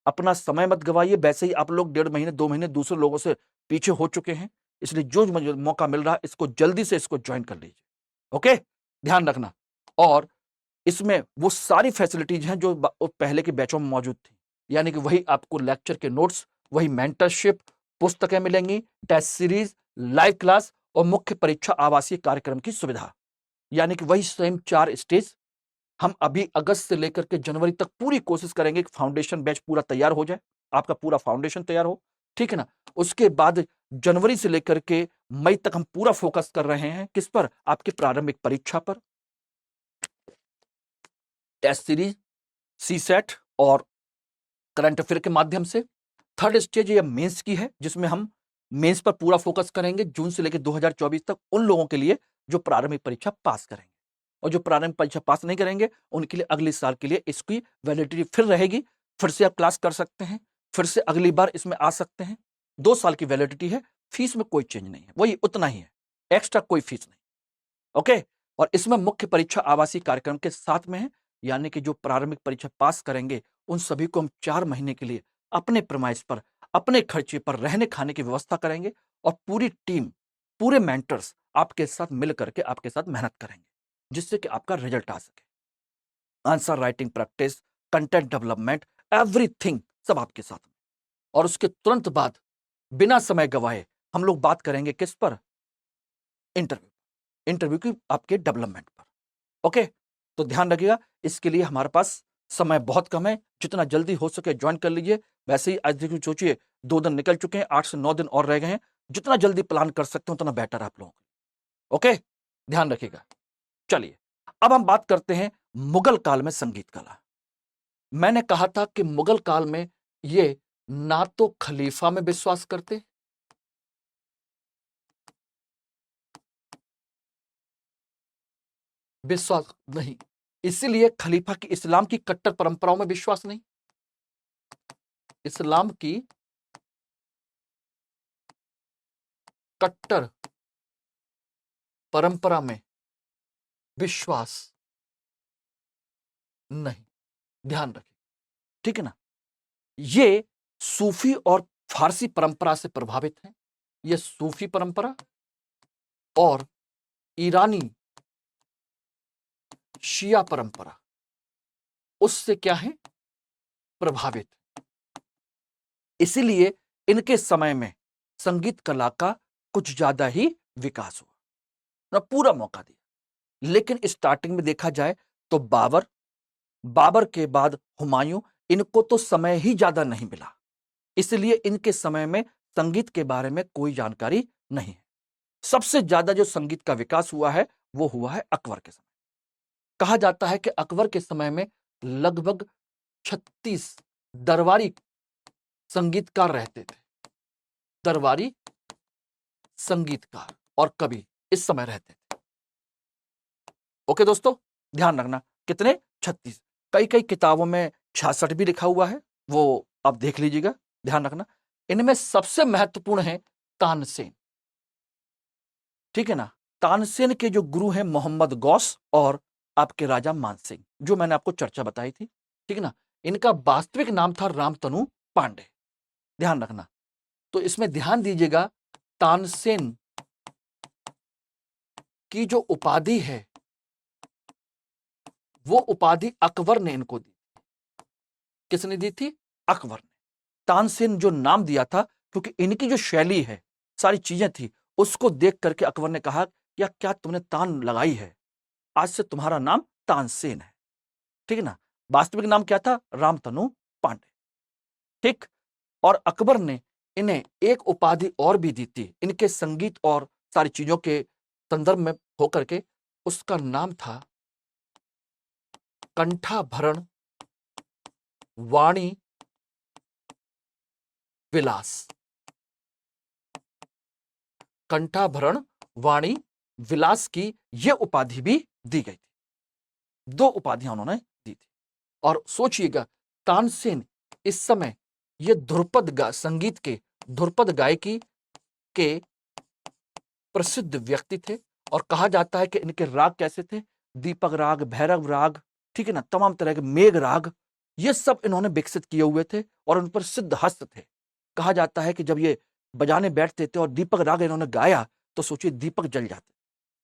अपना समय मत गवाइए, वैसे ही आप लोग 1.5 महीने 2 महीने दूसरे लोगों से पीछे हो चुके हैं, इसलिए जो मौका मिल रहा है इसको जल्दी से इसको ज्वाइन कर लीजिए। ओके, ध्यान रखना। और इसमें वो सारी फैसिलिटीज हैं जो पहले के बैचों में मौजूद थी, यानी कि वही आपको लेक्चर के नोट्स, वही मेंटरशिप, पुस्तकें मिलेंगी, टेस्ट सीरीज, लाइव क्लास और मुख्य परीक्षा आवासीय कार्यक्रम की सुविधा, यानी कि वही सेम 4 स्टेज। हम अभी अगस्त से लेकर के जनवरी तक पूरी कोशिश करेंगे कि फाउंडेशन बैच पूरा तैयार हो जाए, आपका पूरा फाउंडेशन तैयार हो, ठीक है ना। उसके बाद जनवरी से लेकर के मई तक हम पूरा फोकस कर रहे हैं किस पर, आपकी प्रारंभिक परीक्षा पर, टेस्ट सीरीज, सीसेट और करंट अफेयर के माध्यम से। थर्ड स्टेज ये मेंस की है, जिसमें हम मेंस पर पूरा फोकस करेंगे जून से लेकर 2024 तक, उन लोगों के लिए जो प्रारंभिक परीक्षा पास करेंगे। और जो प्रारंभिक परीक्षा पास नहीं करेंगे उनके लिए अगले साल के लिए इसकी वैलिडिटी फिर रहेगी, फिर से आप क्लास कर सकते हैं, फिर से अगली बार इसमें आ सकते हैं। 2 साल की वैलिडिटी है, फीस में कोई चेंज नहीं है, वही उतना ही है, एक्स्ट्रा कोई फीस नहीं। ओके, और इसमें मुख्य परीक्षा आवासीय कार्यक्रम के साथ में है, यानी कि जो प्रारंभिक परीक्षा पास करेंगे उन सभी को हम 4 महीने के लिए अपने प्रमाइस पर, अपने खर्चे पर रहने खाने की व्यवस्था करेंगे। और पूरी टीम, पूरे मेंटर्स आपके साथ मिल करके आपके साथ मेहनत करेंगे, जिससे कि आपका रिजल्ट आ सके। Answer writing practice, content development, everything सब आपके साथ में। और उसके तुरंत बाद बिना समय गवाए हम लोग बात करेंगे किस पर, इंटरव्यू की आपके डेवलपमेंट पर। ओके, तो ध्यान रखिएगा, इसके लिए हमारे पास समय बहुत कम है, जितना जल्दी हो सके ज्वाइन कर लीजिए। वैसे ही आज देखिए, सोचिए 2 दिन निकल चुके हैं, 8 से 9 दिन और रह गए हैं, जितना जल्दी प्लान कर सकते हो उतना बेटर है आप लोगों को। ओके, ध्यान रखिएगा। चलिए, अब हम बात करते हैं मुगल काल में संगीत कला। मैंने कहा था कि मुगल काल में ये ना तो खलीफा में विश्वास करते, विश्वास नहीं, इसीलिए खलीफा की इस्लाम की कट्टर परंपराओं में विश्वास नहीं, इस्लाम की कट्टर परंपरा में विश्वास नहीं। ध्यान रखिए, ठीक है ना। ये सूफी और फारसी परंपरा से प्रभावित है। ये सूफी परंपरा और ईरानी शिया परंपरा उससे क्या है, प्रभावित। इसीलिए इनके समय में संगीत कला का कुछ ज्यादा ही विकास हुआ, ना पूरा मौका दिया। लेकिन स्टार्टिंग में देखा जाए तो बाबर के बाद हुमायूं, इनको तो समय ही ज्यादा नहीं मिला, इसलिए इनके समय में संगीत के बारे में कोई जानकारी नहीं है। सबसे ज्यादा जो संगीत का विकास हुआ है वो हुआ है अकबर के समय। कहा जाता है कि अकबर के समय में लगभग 36 दरबारी संगीतकार रहते थे, दरबारी संगीतकार और कवि इस समय रहते थे। ओके दोस्तों, ध्यान रखना, कितने, 36। कई कई किताबों में 66 भी लिखा हुआ है, वो आप देख लीजिएगा, ध्यान रखना। इनमें सबसे महत्वपूर्ण है तानसेन, ठीक है ना। तानसेन के जो गुरु हैं मोहम्मद गौस और आपके राजा मानसिंह, जो मैंने आपको चर्चा बताई थी, ठीक है ना। इनका वास्तविक नाम था रामतनु पांडे, ध्यान रखना। तो इसमें ध्यान दीजिएगा, तानसेन की जो उपाधि है वो उपाधि अकबर ने इनको दी। किसने दी थी, अकबर ने। तानसेन जो नाम दिया था क्योंकि इनकी जो शैली है, सारी चीजें थी, उसको देख करके अकबर ने कहा या क्या तुमने तान लगाई है, आज से तुम्हारा नाम तानसेन है, ठीक है ना। वास्तविक नाम क्या था, रामतनु पांडे, ठीक। और अकबर ने इन्हें एक उपाधि और भी दी थी, इनके संगीत और सारी चीजों के संदर्भ में होकर के, उसका नाम था कंठाभरण वाणी विलास। कंठाभरण वाणी विलास की यह उपाधि भी दी गई थी। 2 उपाधियां उन्होंने दी थी। और सोचिएगा, तानसेन इस समय ये संगीत के ध्रुपद गायकी के प्रसिद्ध व्यक्ति थे। और कहा जाता है कि इनके राग कैसे थे, दीपक राग, भैरव राग, ठीक है ना, तमाम तरह के मेघ राग, ये सब इन्होंने विकसित किए हुए थे और उन पर सिद्ध हस्त थे। कहा जाता है कि जब ये बजाने बैठते थे और दीपक राग इन्होंने गाया तो सोचिए दीपक जल जाते,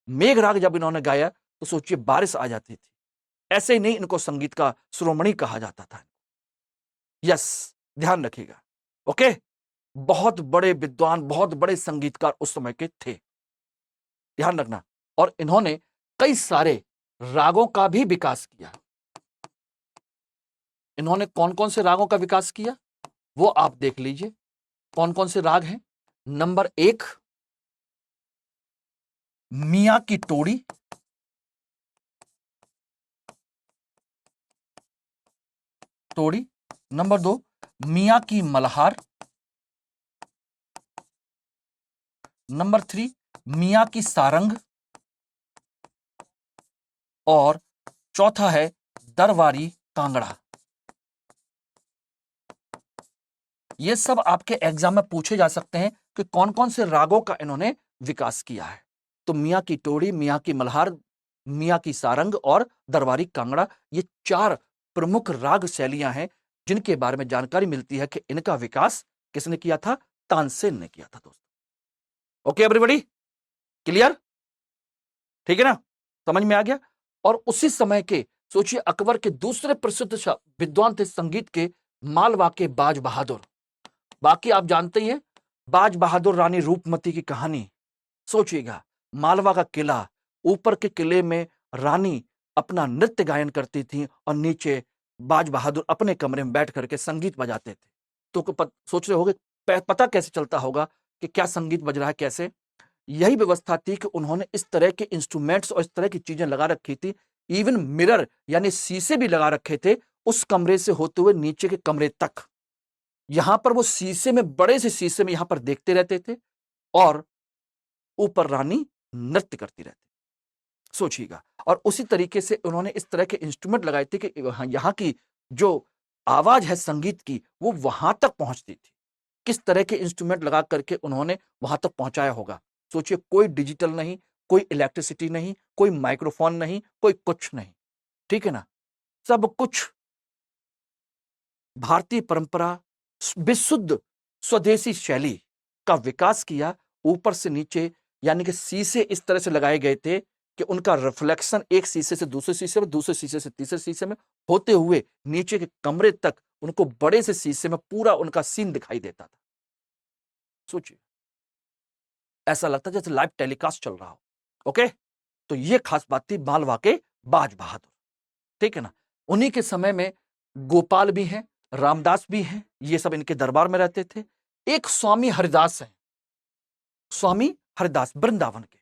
मेघ राग जब इन्होंने गाया तो सोचिए बारिश आ जाती थी। ऐसे ही नहीं, इनको संगीत का शिरोमणि कहा जाता था। यस, ध्यान रखिएगा। ओके, बहुत बड़े विद्वान, बहुत बड़े संगीतकार उस समय के थे, ध्यान रखना। और इन्होंने कई सारे रागों का भी विकास किया। इन्होंने कौन कौन से रागों का विकास किया वो आप देख लीजिए। कौन कौन से राग हैं? नंबर 1 मियां की टोड़ी, नंबर 2 मियां की मल्हार, नंबर 3 मियां की सारंग, और चौथा है दरबारी कांगड़ा। ये सब आपके एग्जाम में पूछे जा सकते हैं कि कौन कौन से रागों का इन्होंने विकास किया है। तो मियां की टोड़ी, मियां की मल्हार, मियां की सारंग और दरबारी कांगड़ा, ये 4 प्रमुख राग शैलियां हैं जिनके बारे में जानकारी मिलती है कि इनका विकास किसने किया था? तानसेन ने किया था दोस्तों। Okay everybody, clear? ठीक है ना, समझ में आ गया। और उसी समय के सोचिए अकबर के दूसरे प्रसिद्ध विद्वान थे संगीत के, मालवा के बाज बहादुर। बाकी आप जानते ही हैं बाज बहादुर रानी रूपमती की कहानी। सोचिएगा, मालवा का किला, ऊपर के किले में रानी अपना नृत्य गायन करती थी और नीचे बाज बहादुर अपने कमरे में बैठ करके संगीत बजाते थे। तो सोच रहे होगे पता कैसे चलता होगा कि क्या संगीत बज रहा है, कैसे? यही व्यवस्था थी कि उन्होंने इस तरह के इंस्ट्रूमेंट्स और इस तरह की चीजें लगा रखी थी। इवन मिरर यानी शीशे भी लगा रखे थे उस कमरे से होते हुए नीचे के कमरे तक। यहां पर वो शीशे में, बड़े से शीशे में यहां पर देखते रहते थे और ऊपर रानी नृत्य करती रहती। सोचिएगा, और उसी तरीके से उन्होंने इस तरह के इंस्ट्रूमेंट लगाए थे कि यहां की जो आवाज है संगीत की वो वहां तक पहुंचती थी। किस तरह के इंस्ट्रूमेंट लगा करके उन्होंने वहां तक पहुंचाया होगा? सोचिए, कोई डिजिटल नहीं, कोई इलेक्ट्रिसिटी नहीं, कोई माइक्रोफोन नहीं, कोई कुछ नहीं, ठीक है ना, सब कुछ भारतीय परंपरा, विशुद्ध स्वदेशी शैली का विकास किया। ऊपर से नीचे यानी कि शीशे इस तरह से लगाए गए थे कि उनका रिफ्लेक्शन एक शीशे से दूसरे शीशे में, दूसरे शीशे से तीसरे शीशे में होते हुए नीचे के कमरे तक उनको बड़े से शीशे में पूरा उनका सीन दिखाई देता था। सोचिए, ऐसा लगता जैसे लाइव टेलीकास्ट चल रहा हो। ओके, तो ये खास बात थी मालवा के बाज बहादुर, ठीक है ना। उन्हीं के समय में गोपाल भी हैं, रामदास भी हैं, ये सब इनके दरबार में रहते थे। एक स्वामी हरिदास हैं, स्वामी हरिदास वृंदावन के,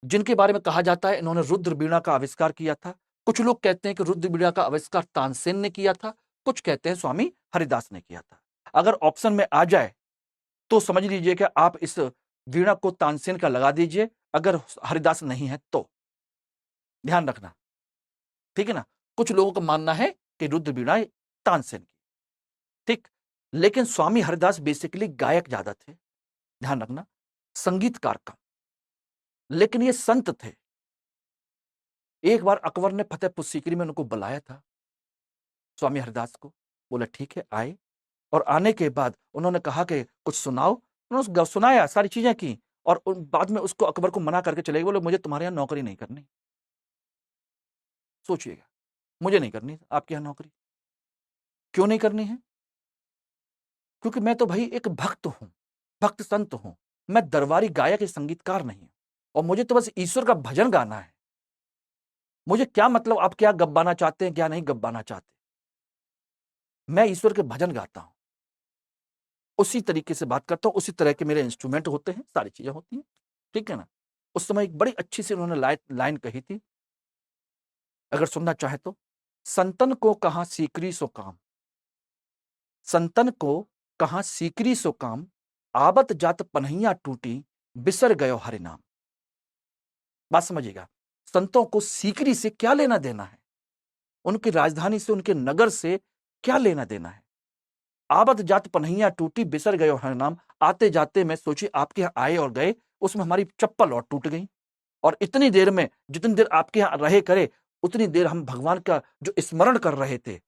जिनके बारे में कहा जाता है इन्होंने रुद्र वीणा का आविष्कार किया था। कुछ लोग कहते हैं कि रुद्र वीणा का आविष्कार तानसेन ने किया था, कुछ कहते हैं स्वामी हरिदास ने किया था। अगर ऑप्शन में आ जाए तो समझ लीजिए कि आप इस वीणा को तानसेन का लगा दीजिए, अगर हरिदास नहीं है तो ध्यान रखना, ठीक है ना। कुछ लोगों का मानना है कि रुद्र वीणा तानसेन की, ठीक। लेकिन स्वामी हरिदास बेसिकली गायक ज्यादा थे, ध्यान रखना, संगीतकार कम। लेकिन ये संत थे। एक बार अकबर ने फतेहपुर सीकरी में उनको बुलाया था, स्वामी हरिदास को। बोला ठीक है, आए। और आने के बाद उन्होंने कहा कि कुछ सुनाओ। उन्होंने सुनाया, सारी चीजें की, और बाद में उसको अकबर को मना करके चले गए। बोले मुझे तुम्हारे यहां नौकरी नहीं करनी। सोचिएगा, मुझे नहीं करनी आपके यहां नौकरी। क्यों नहीं करनी है? क्योंकि मैं तो भाई एक भक्त हूं, भक्त संत हूं। मैं दरबारी गायक या संगीतकार नहीं हूं, और मुझे तो बस ईश्वर का भजन गाना है। मुझे क्या मतलब आप क्या गब्बाना चाहते हैं, क्या नहीं गब्बाना चाहते। मैं ईश्वर के भजन गाता हूं, उसी तरीके से बात करता हूं, उसी तरह के मेरे इंस्ट्रूमेंट होते हैं, सारी चीजें होती हैं, ठीक है ना। उस समय एक बड़ी अच्छी सी उन्होंने लाइन कही थी, अगर सुनना चाहे तो संतन को कहाँ सीकरी सो काम, संतन को कहाँ सीकरी सो काम, आबत जात पन्हैया टूटी, बिसर गयो हरि नाम। बात समझिएगा, संतों को सीकरी से क्या लेना देना है, उनकी राजधानी से, उनके नगर से क्या लेना देना है। आबत जात पन्हैया टूटी, बिसर गयो हरि नाम। आते जाते मैं सोची आपके यहाँ आए और गए, उसमें हमारी चप्पल और टूट गई, और इतनी देर में, जितनी देर आपके यहाँ रहे करे, उतनी देर हम भगवान का जो स्मरण कर रहे थे,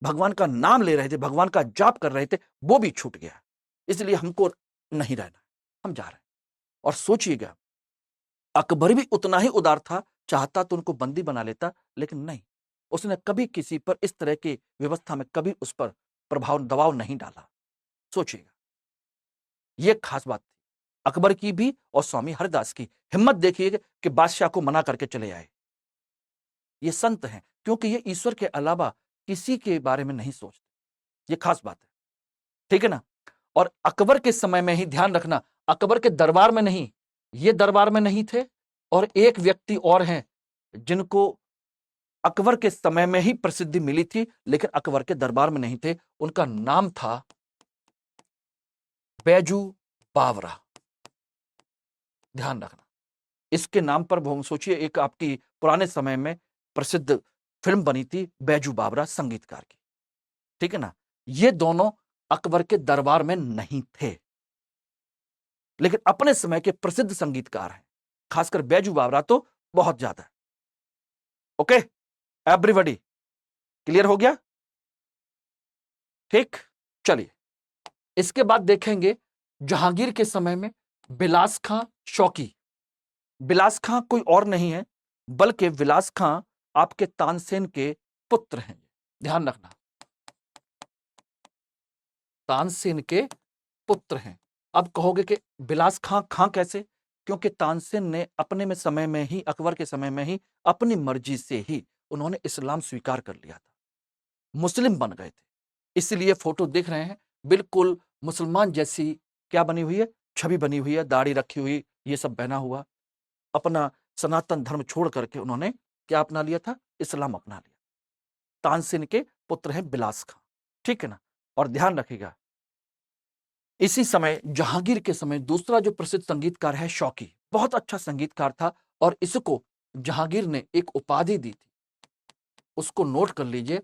भगवान का नाम ले रहे थे, भगवान का जाप कर रहे थे, वो भी छूट गया। इसलिए हमको नहीं रहना, हम जा रहे हैं। और सोचिएगा, अकबर भी उतना ही उदार था, चाहता तो उनको बंदी बना लेता, लेकिन नहीं, उसने कभी किसी पर इस तरह की व्यवस्था में कभी उस पर प्रभाव दबाव नहीं डाला। सोचिएगा, यह खास बात थी अकबर की भी और स्वामी हरदास की। हिम्मत देखिए कि बादशाह को मना करके चले आए। ये संत हैं, क्योंकि ये ईश्वर के अलावा किसी के बारे में नहीं सोचते। ये खास बात है, ठीक है ना। और अकबर के समय में ही ध्यान रखना, अकबर के दरबार में नहीं, ये दरबार में नहीं थे, और एक व्यक्ति और हैं जिनको अकबर के समय में ही प्रसिद्धि मिली थी, लेकिन अकबर के दरबार में नहीं थे। उनका नाम था बैजू बावरा। ध्यान रखना, इसके नाम पर सोचिए, एक आपकी पुराने समय में प्रसिद्ध फिल्म बनी थी बैजू बावरा संगीतकार की, ठीक है ना। ये दोनों अकबर के दरबार में नहीं थे, लेकिन अपने समय के प्रसिद्ध संगीतकार हैं, खासकर बैजू बावरा तो बहुत ज्यादा है। ओके एवरीबॉडी, क्लियर हो गया? ठीक, चलिए इसके बाद देखेंगे जहांगीर के समय में बिलास खां शौकी। बिलास खां कोई और नहीं है बल्कि विलास खां आपके तानसेन के पुत्र हैं। ध्यान रखना, तानसेन के पुत्र हैं। अब कहोगे कि बिलास खां खां कैसे? क्योंकि तानसेन ने अपने में समय में ही, अकबर के समय में ही, अपनी मर्जी से ही उन्होंने इस्लाम स्वीकार कर लिया था, मुस्लिम बन गए थे। इसलिए फोटो देख रहे हैं, बिल्कुल मुसलमान जैसी क्या बनी हुई है, छवि बनी हुई है, दाढ़ी रखी हुई, ये सब पहना हुआ, अपना सनातन धर्म छोड़ करके उन्होंने क्या अपना लिया था? इस्लाम अपना लिया। तानसेन के पुत्र हैं बिलास खां, ठीक है ना। और ध्यान रखिएगा, इसी समय जहांगीर के समय दूसरा जो प्रसिद्ध संगीतकार है शौकी, बहुत अच्छा संगीतकार था, और इसको जहांगीर ने एक उपाधि दी थी, उसको नोट कर लीजिए,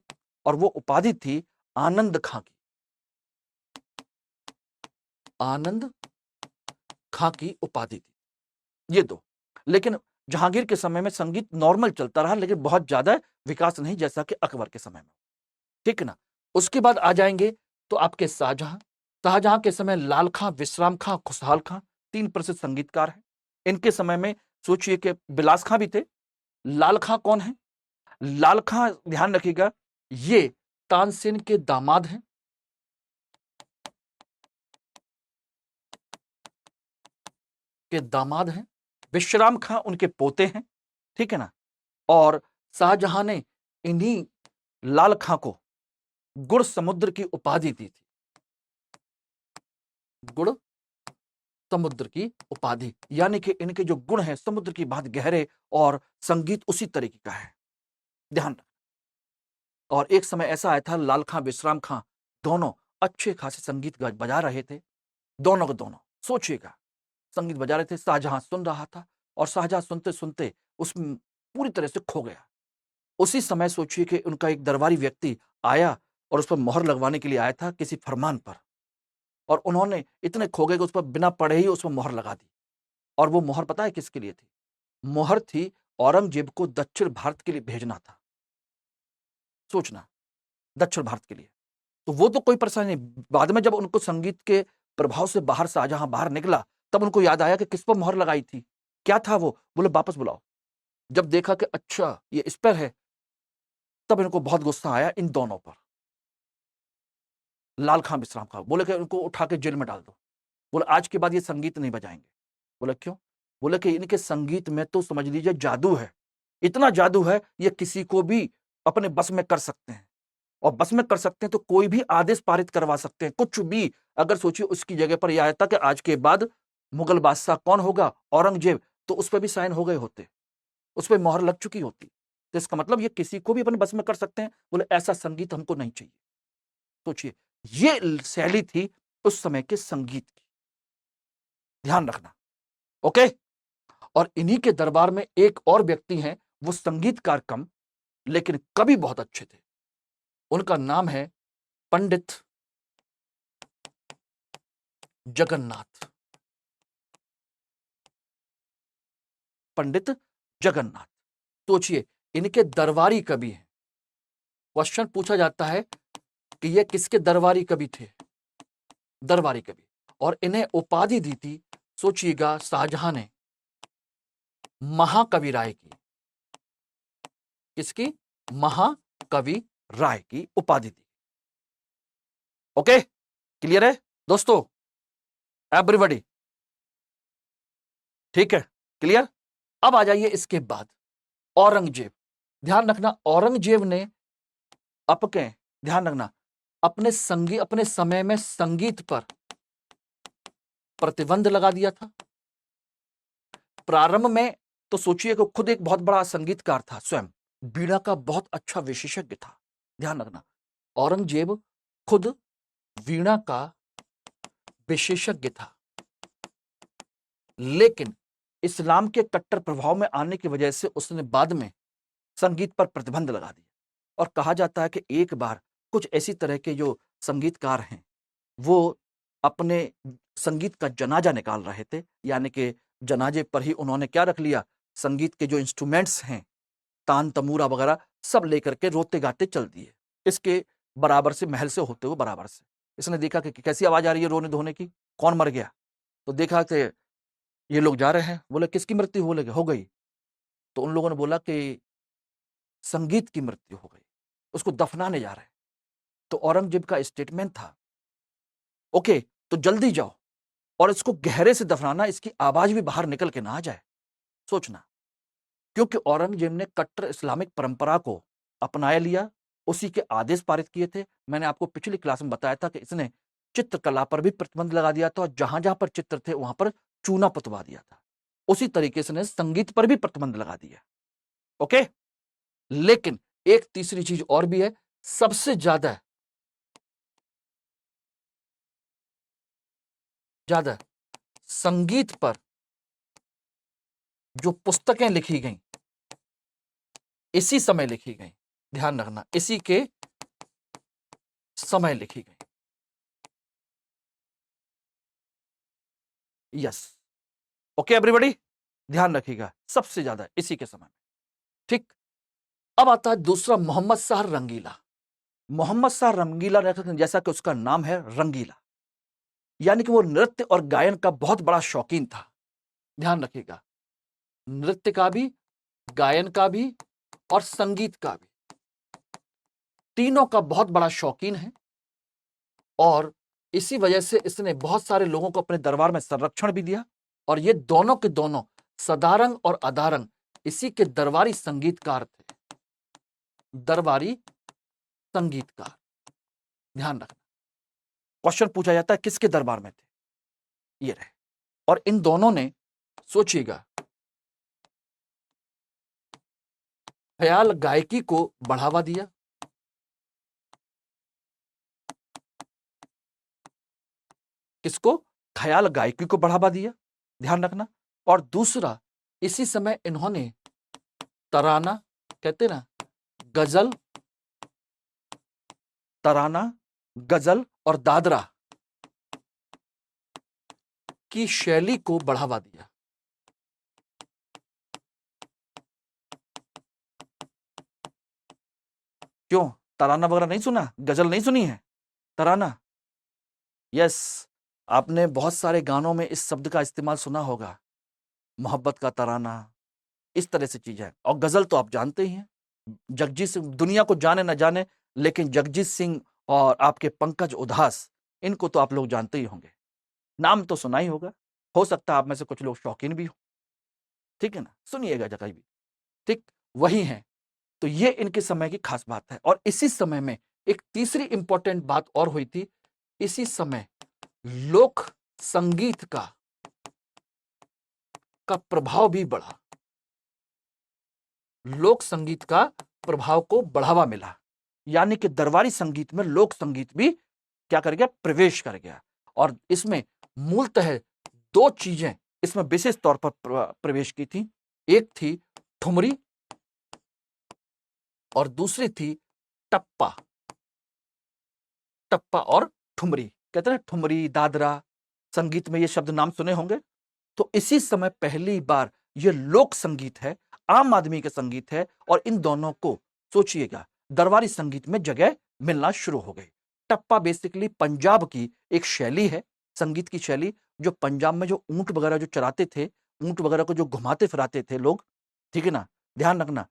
और वो उपाधि थी आनंद खां की। आनंद खां की उपाधि थी, ये दो। लेकिन जहांगीर के समय में संगीत नॉर्मल चलता रहा, लेकिन बहुत ज्यादा विकास नहीं, जैसा कि अकबर के समय में, ठीक है ना। उसके बाद आ जाएंगे तो आपके शाहजहां। शाहजहां के समय लाल खां, विश्राम खां, खुशहाल खां, तीन प्रसिद्ध संगीतकार हैं। इनके समय में सोचिए कि बिलास खां भी थे। लाल खां कौन है? लाल खां ध्यान रखिएगा, ये तानसेन के दामाद हैं, विश्राम खां उनके पोते हैं, ठीक है ना। और शाहजहां ने इन्हीं लाल खां को गुड़ समुद्र की उपाधि दी थी, गुड़ समुद्र की उपाधि, यानी कि इनके जो गुण हैं समुद्र की बात गहरे, और संगीत उसी तरीके का है, ध्यान रखना। और एक समय ऐसा आया था, लाल खां, विश्राम खां दोनों अच्छे खासे संगीत बजा रहे थे, दोनों के दोनों, सोचिएगा, संगीत बजा रहे थे। शाहजहां सुन रहा था, और शाहजहां सुनते सुनते उसमें पूरी तरह से खो गया। उसी समय सोचिए कि उनका एक दरबारी व्यक्ति आया और उस पर मोहर लगवाने के लिए आया था किसी फरमान पर, और उन्होंने इतने खो गए कि उस पर बिना पढ़े ही उस पर मोहर लगा दी। और वो मोहर पता है किसके लिए थी? मोहर थी औरंगजेब को दक्षिण भारत के लिए भेजना था, सोचना, दक्षिण भारत के लिए। तो वो तो कोई परेशानी नहीं, बाद में जब उनको संगीत के प्रभाव से बाहर शाहजहां बाहर निकला, तब उनको याद आया कि किस पर मोहर लगाई थी, क्या था वो, बोले वापस बुलाओ। जब देखा कि अच्छा ये इस पर है, तब इनको बहुत गुस्सा आया इन दोनों पर, लाल खां, विश्राम खां। बोले कि उनको उठा के जेल में डाल दो। बोले आज के बाद ये संगीत नहीं बजाएंगे। बोले क्यों? बोले कि इनके संगीत में तो समझ लीजिए जादू है, इतना जादू है, ये किसी को भी अपने बस में कर सकते हैं, और बस में कर सकते हैं तो कोई भी आदेश पारित करवा सकते हैं, कुछ भी। अगर सोचिए उसकी जगह पर यह आया था कि आज के बाद मुगल बादशाह कौन होगा? औरंगजेब, तो उस पर भी साइन हो गए होते, उस पर मोहर लग चुकी होती। तो इसका मतलब ये किसी को भी अपने बस में कर सकते हैं। बोले ऐसा संगीत हमको नहीं चाहिए। सोचिए, ये शैली थी उस समय के संगीत की, ध्यान रखना। ओके। और इन्हीं के दरबार में एक और व्यक्ति हैं, वो संगीतकार कम लेकिन कवि बहुत अच्छे थे। उनका नाम है पंडित जगन्नाथ। पंडित जगन्नाथ, सोचिए, इनके दरबारी कवि हैं। क्वेश्चन पूछा जाता है कि ये किसके दरबारी कवि थे? दरबारी कवि। और इन्हें उपाधि दी थी, सोचिएगा, शाहजहां ने महाकवि राय की। किसकी? महाकवि राय की उपाधि दी। ओके, क्लियर है दोस्तों? एवरीबॉडी ठीक है, क्लियर? अब आ जाइए इसके बाद औरंगजेब। ध्यान रखना, औरंगजेब ने अपने, ध्यान रखना, अपने समय में संगीत पर प्रतिबंध लगा दिया था। प्रारंभ में तो सोचिए कि खुद एक बहुत बड़ा संगीतकार था, स्वयं वीणा का बहुत अच्छा विशेषज्ञ था। ध्यान रखना, औरंगजेब खुद वीणा का विशेषज्ञ था, लेकिन इस्लाम के कट्टर प्रभाव में आने की वजह से उसने बाद में संगीत पर प्रतिबंध लगा दिया। और कहा जाता है कि एक बार कुछ ऐसी तरह के जो संगीतकार हैं, वो अपने संगीत का जनाजा निकाल रहे थे, यानी कि जनाजे पर ही उन्होंने क्या रख लिया, संगीत के जो इंस्ट्रूमेंट्स हैं, तान तमूरा वगैरह, सब लेकर के रोते गाते चल दिए, इसके बराबर से, महल से होते हुए बराबर से। इसने देखा कि कैसी आवाज आ रही है रोने धोने की, कौन मर गया? तो देखा कि ये लोग जा रहे हैं। बोले किसकी मृत्यु हो गई? तो उन लोगों ने बोला कि संगीत की मृत्यु हो गई, उसको दफनाने जा रहे हैं। तो औरंगजेब का स्टेटमेंट था, ओके तो जल्दी जाओ और इसको गहरे से दफनाना, इसकी आवाज भी बाहर निकल के ना आ जाए। सोचना, क्योंकि औरंगजेब ने कट्टर इस्लामिक परंपरा को अपनाया लिया, उसी के आदेश पारित किए थे। मैंने आपको पिछली क्लास में बताया था कि इसने चित्रकला पर भी प्रतिबंध लगा दिया था, और जहां जहां पर चित्र थे वहां पर चूना पुतवा दिया था। उसी तरीके से ने संगीत पर भी प्रतिबंध लगा दिया। ओके, लेकिन एक तीसरी चीज और भी है, सबसे ज्यादा संगीत पर जो पुस्तकें लिखी गईं, इसी समय लिखी गई। ध्यान रखना, इसी के समय लिखी गई। यस, ओके एवरीबॉडी, ध्यान रखिएगा, सबसे ज्यादा इसी के समय में। ठीक, अब आता है दूसरा, मोहम्मद शाह रंगीला। मोहम्मद शाह रंगीला, जैसा कि उसका नाम है रंगीला, यानी कि वो नृत्य और गायन का बहुत बड़ा शौकीन था। ध्यान रखिएगा, नृत्य का भी, गायन का भी और संगीत का भी, तीनों का बहुत बड़ा शौकीन है। और इसी वजह से इसने बहुत सारे लोगों को अपने दरबार में संरक्षण भी दिया। और ये दोनों के दोनों, सदारंग और अदारंग, इसी के दरबारी संगीतकार थे। दरबारी संगीतकार, ध्यान रखना, क्वेश्चन पूछा जाता है किसके दरबार में थे, ये रहे। और इन दोनों ने, सोचिएगा, ख्याल गायकी को बढ़ावा दिया। किसको? ख्याल गायकी को बढ़ावा दिया, ध्यान रखना। और दूसरा, इसी समय इन्होंने तराना, कहते ना, गजल, तराना, गजल और दादरा की शैली को बढ़ावा दिया। क्यों? तराना वगैरह नहीं सुना? गजल नहीं सुनी है? तराना, यस, आपने बहुत सारे गानों में इस शब्द का इस्तेमाल सुना होगा, मोहब्बत का तराना, इस तरह से चीज है। और गजल तो आप जानते ही हैं, जगजीत सिंह, दुनिया को जाने ना जाने, लेकिन जगजीत सिंह और आपके पंकज उधास, इनको तो आप लोग जानते ही होंगे, नाम तो सुना ही होगा। हो सकता है आप में से कुछ लोग शौकीन भी हो, ठीक है ना, सुनिएगा जगह भी, ठीक, वही है। तो ये इनके समय की खास बात है। और इसी समय में एक तीसरी इंपॉर्टेंट बात और हुई थी, इसी समय लोक संगीत का प्रभाव भी बढ़ा। लोक संगीत का प्रभाव को बढ़ावा मिला, यानी कि दरबारी संगीत में लोक संगीत भी क्या कर गया, प्रवेश कर गया। और इसमें मूलतः दो चीजें इसमें विशेष तौर पर प्रवेश की थी, एक थी ठुमरी और दूसरी थी टप्पा। टप्पा और ठुमरी, कहते हैं ठुमरी, दादरा, संगीत में ये शब्द नाम सुने होंगे। तो इसी समय पहली बार ये लोक संगीत है, आम आदमी के संगीत है, और इन दोनों को सोचिएगा दरबारी संगीत में जगह मिलना शुरू हो गई। टप्पा बेसिकली पंजाब की एक शैली है, संगीत की शैली, जो पंजाब में जो ऊंट वगैरह जो चराते थे, ऊंट वगैरह को जो घुमाते फिराते थे लोग, ठीक है ना, ध्यान रखना।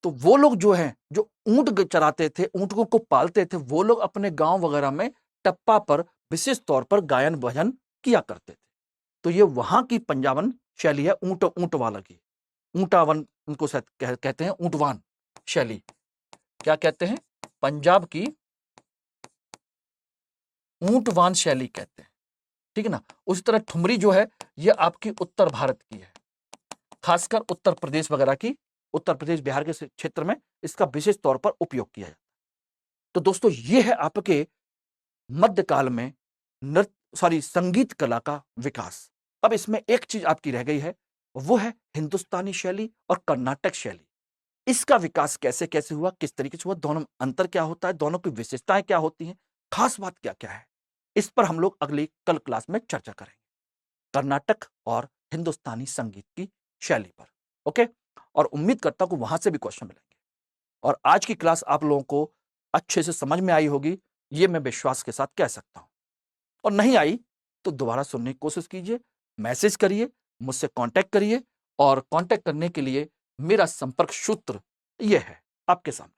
तो वो लोग जो हैं, जो ऊंट चराते थे, ऊंटों को पालते थे, वो लोग अपने गांव वगैरह में टप्पा पर विशेष तौर पर गायन भजन किया करते थे। तो ये वहां की पंजाबन शैली है, ऊंट वाला की, ऊंटावन उनको शायद कहते हैं, ऊंटवान शैली, क्या कहते हैं, पंजाब की ऊंटवान शैली कहते हैं, ठीक है ना। उसी तरह ठुमरी जो है ये आपकी उत्तर भारत की है, खासकर उत्तर प्रदेश वगैरह की, उत्तर प्रदेश बिहार के क्षेत्र में इसका विशेष तौर पर उपयोग किया जाता है। तो दोस्तों ये है आपके मध्यकाल में संगीत कला का विकास। अब इसमें एक चीज आपकी रह गई है, वो है हिंदुस्तानी शैली और कर्नाटक शैली। इसका विकास कैसे कैसे हुआ, किस तरीके से हुआ, दोनों में अंतर क्या होता है, दोनों की विशेषताएं क्या होती हैं, खास बात क्या क्या है, इस पर हम लोग अगली कल क्लास में चर्चा करेंगे, कर्नाटक और हिंदुस्तानी संगीत की शैली पर। ओके, और उम्मीद करता हूं वहां से भी क्वेश्चन मिलेंगे। और आज की क्लास आप लोगों को अच्छे से समझ में आई होगी, ये मैं विश्वास के साथ कह सकता हूं। और नहीं आई तो दोबारा सुनने की कोशिश कीजिए, मैसेज करिए, मुझसे कांटेक्ट करिए, और कांटेक्ट करने के लिए मेरा संपर्क सूत्र ये है आपके सामने,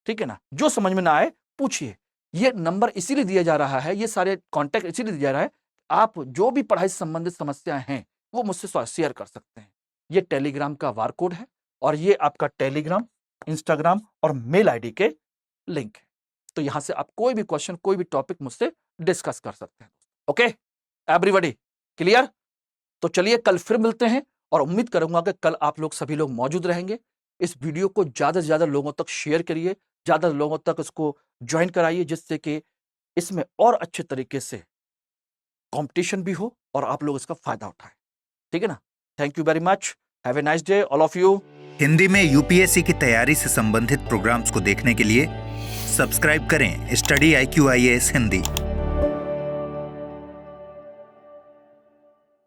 ठीक है ना। जो समझ में ना आए पूछिए, ये नंबर इसीलिए दिया जा रहा है, ये सारे कांटेक्ट इसीलिए दिया जा रहा है, आप जो भी पढ़ाई से संबंधित समस्याएं हैं वो मुझसे शेयर कर सकते हैं। ये टेलीग्राम का वार कोड है, और ये आपका टेलीग्राम, इंस्टाग्राम और मेल आईडी के लिंक है। तो यहां से आप कोई भी क्वेश्चन, कोई भी टॉपिक मुझसे डिस्कस कर सकते हैं। Okay everybody, clear? तो चलिए कल फिर मिलते हैं, और उम्मीद करूंगा कि कल आप लोग सभी लोग मौजूद रहेंगे। इस वीडियो को ज्यादा से ज्यादा लोगों तक शेयर करिए, ज्यादा लोगों तक इसको ज्वाइन कराइए, जिससे कि इसमें और अच्छे तरीके से कंपटीशन भी हो और आप लोग इसका फायदा उठाएं, ठीक है ना। Thank you very much, have a nice day all of you. Hindi में यूपीएससी की तैयारी से संबंधित प्रोग्राम्स को देखने के लिए सब्सक्राइब करें स्टडी IQ IAS हिंदी।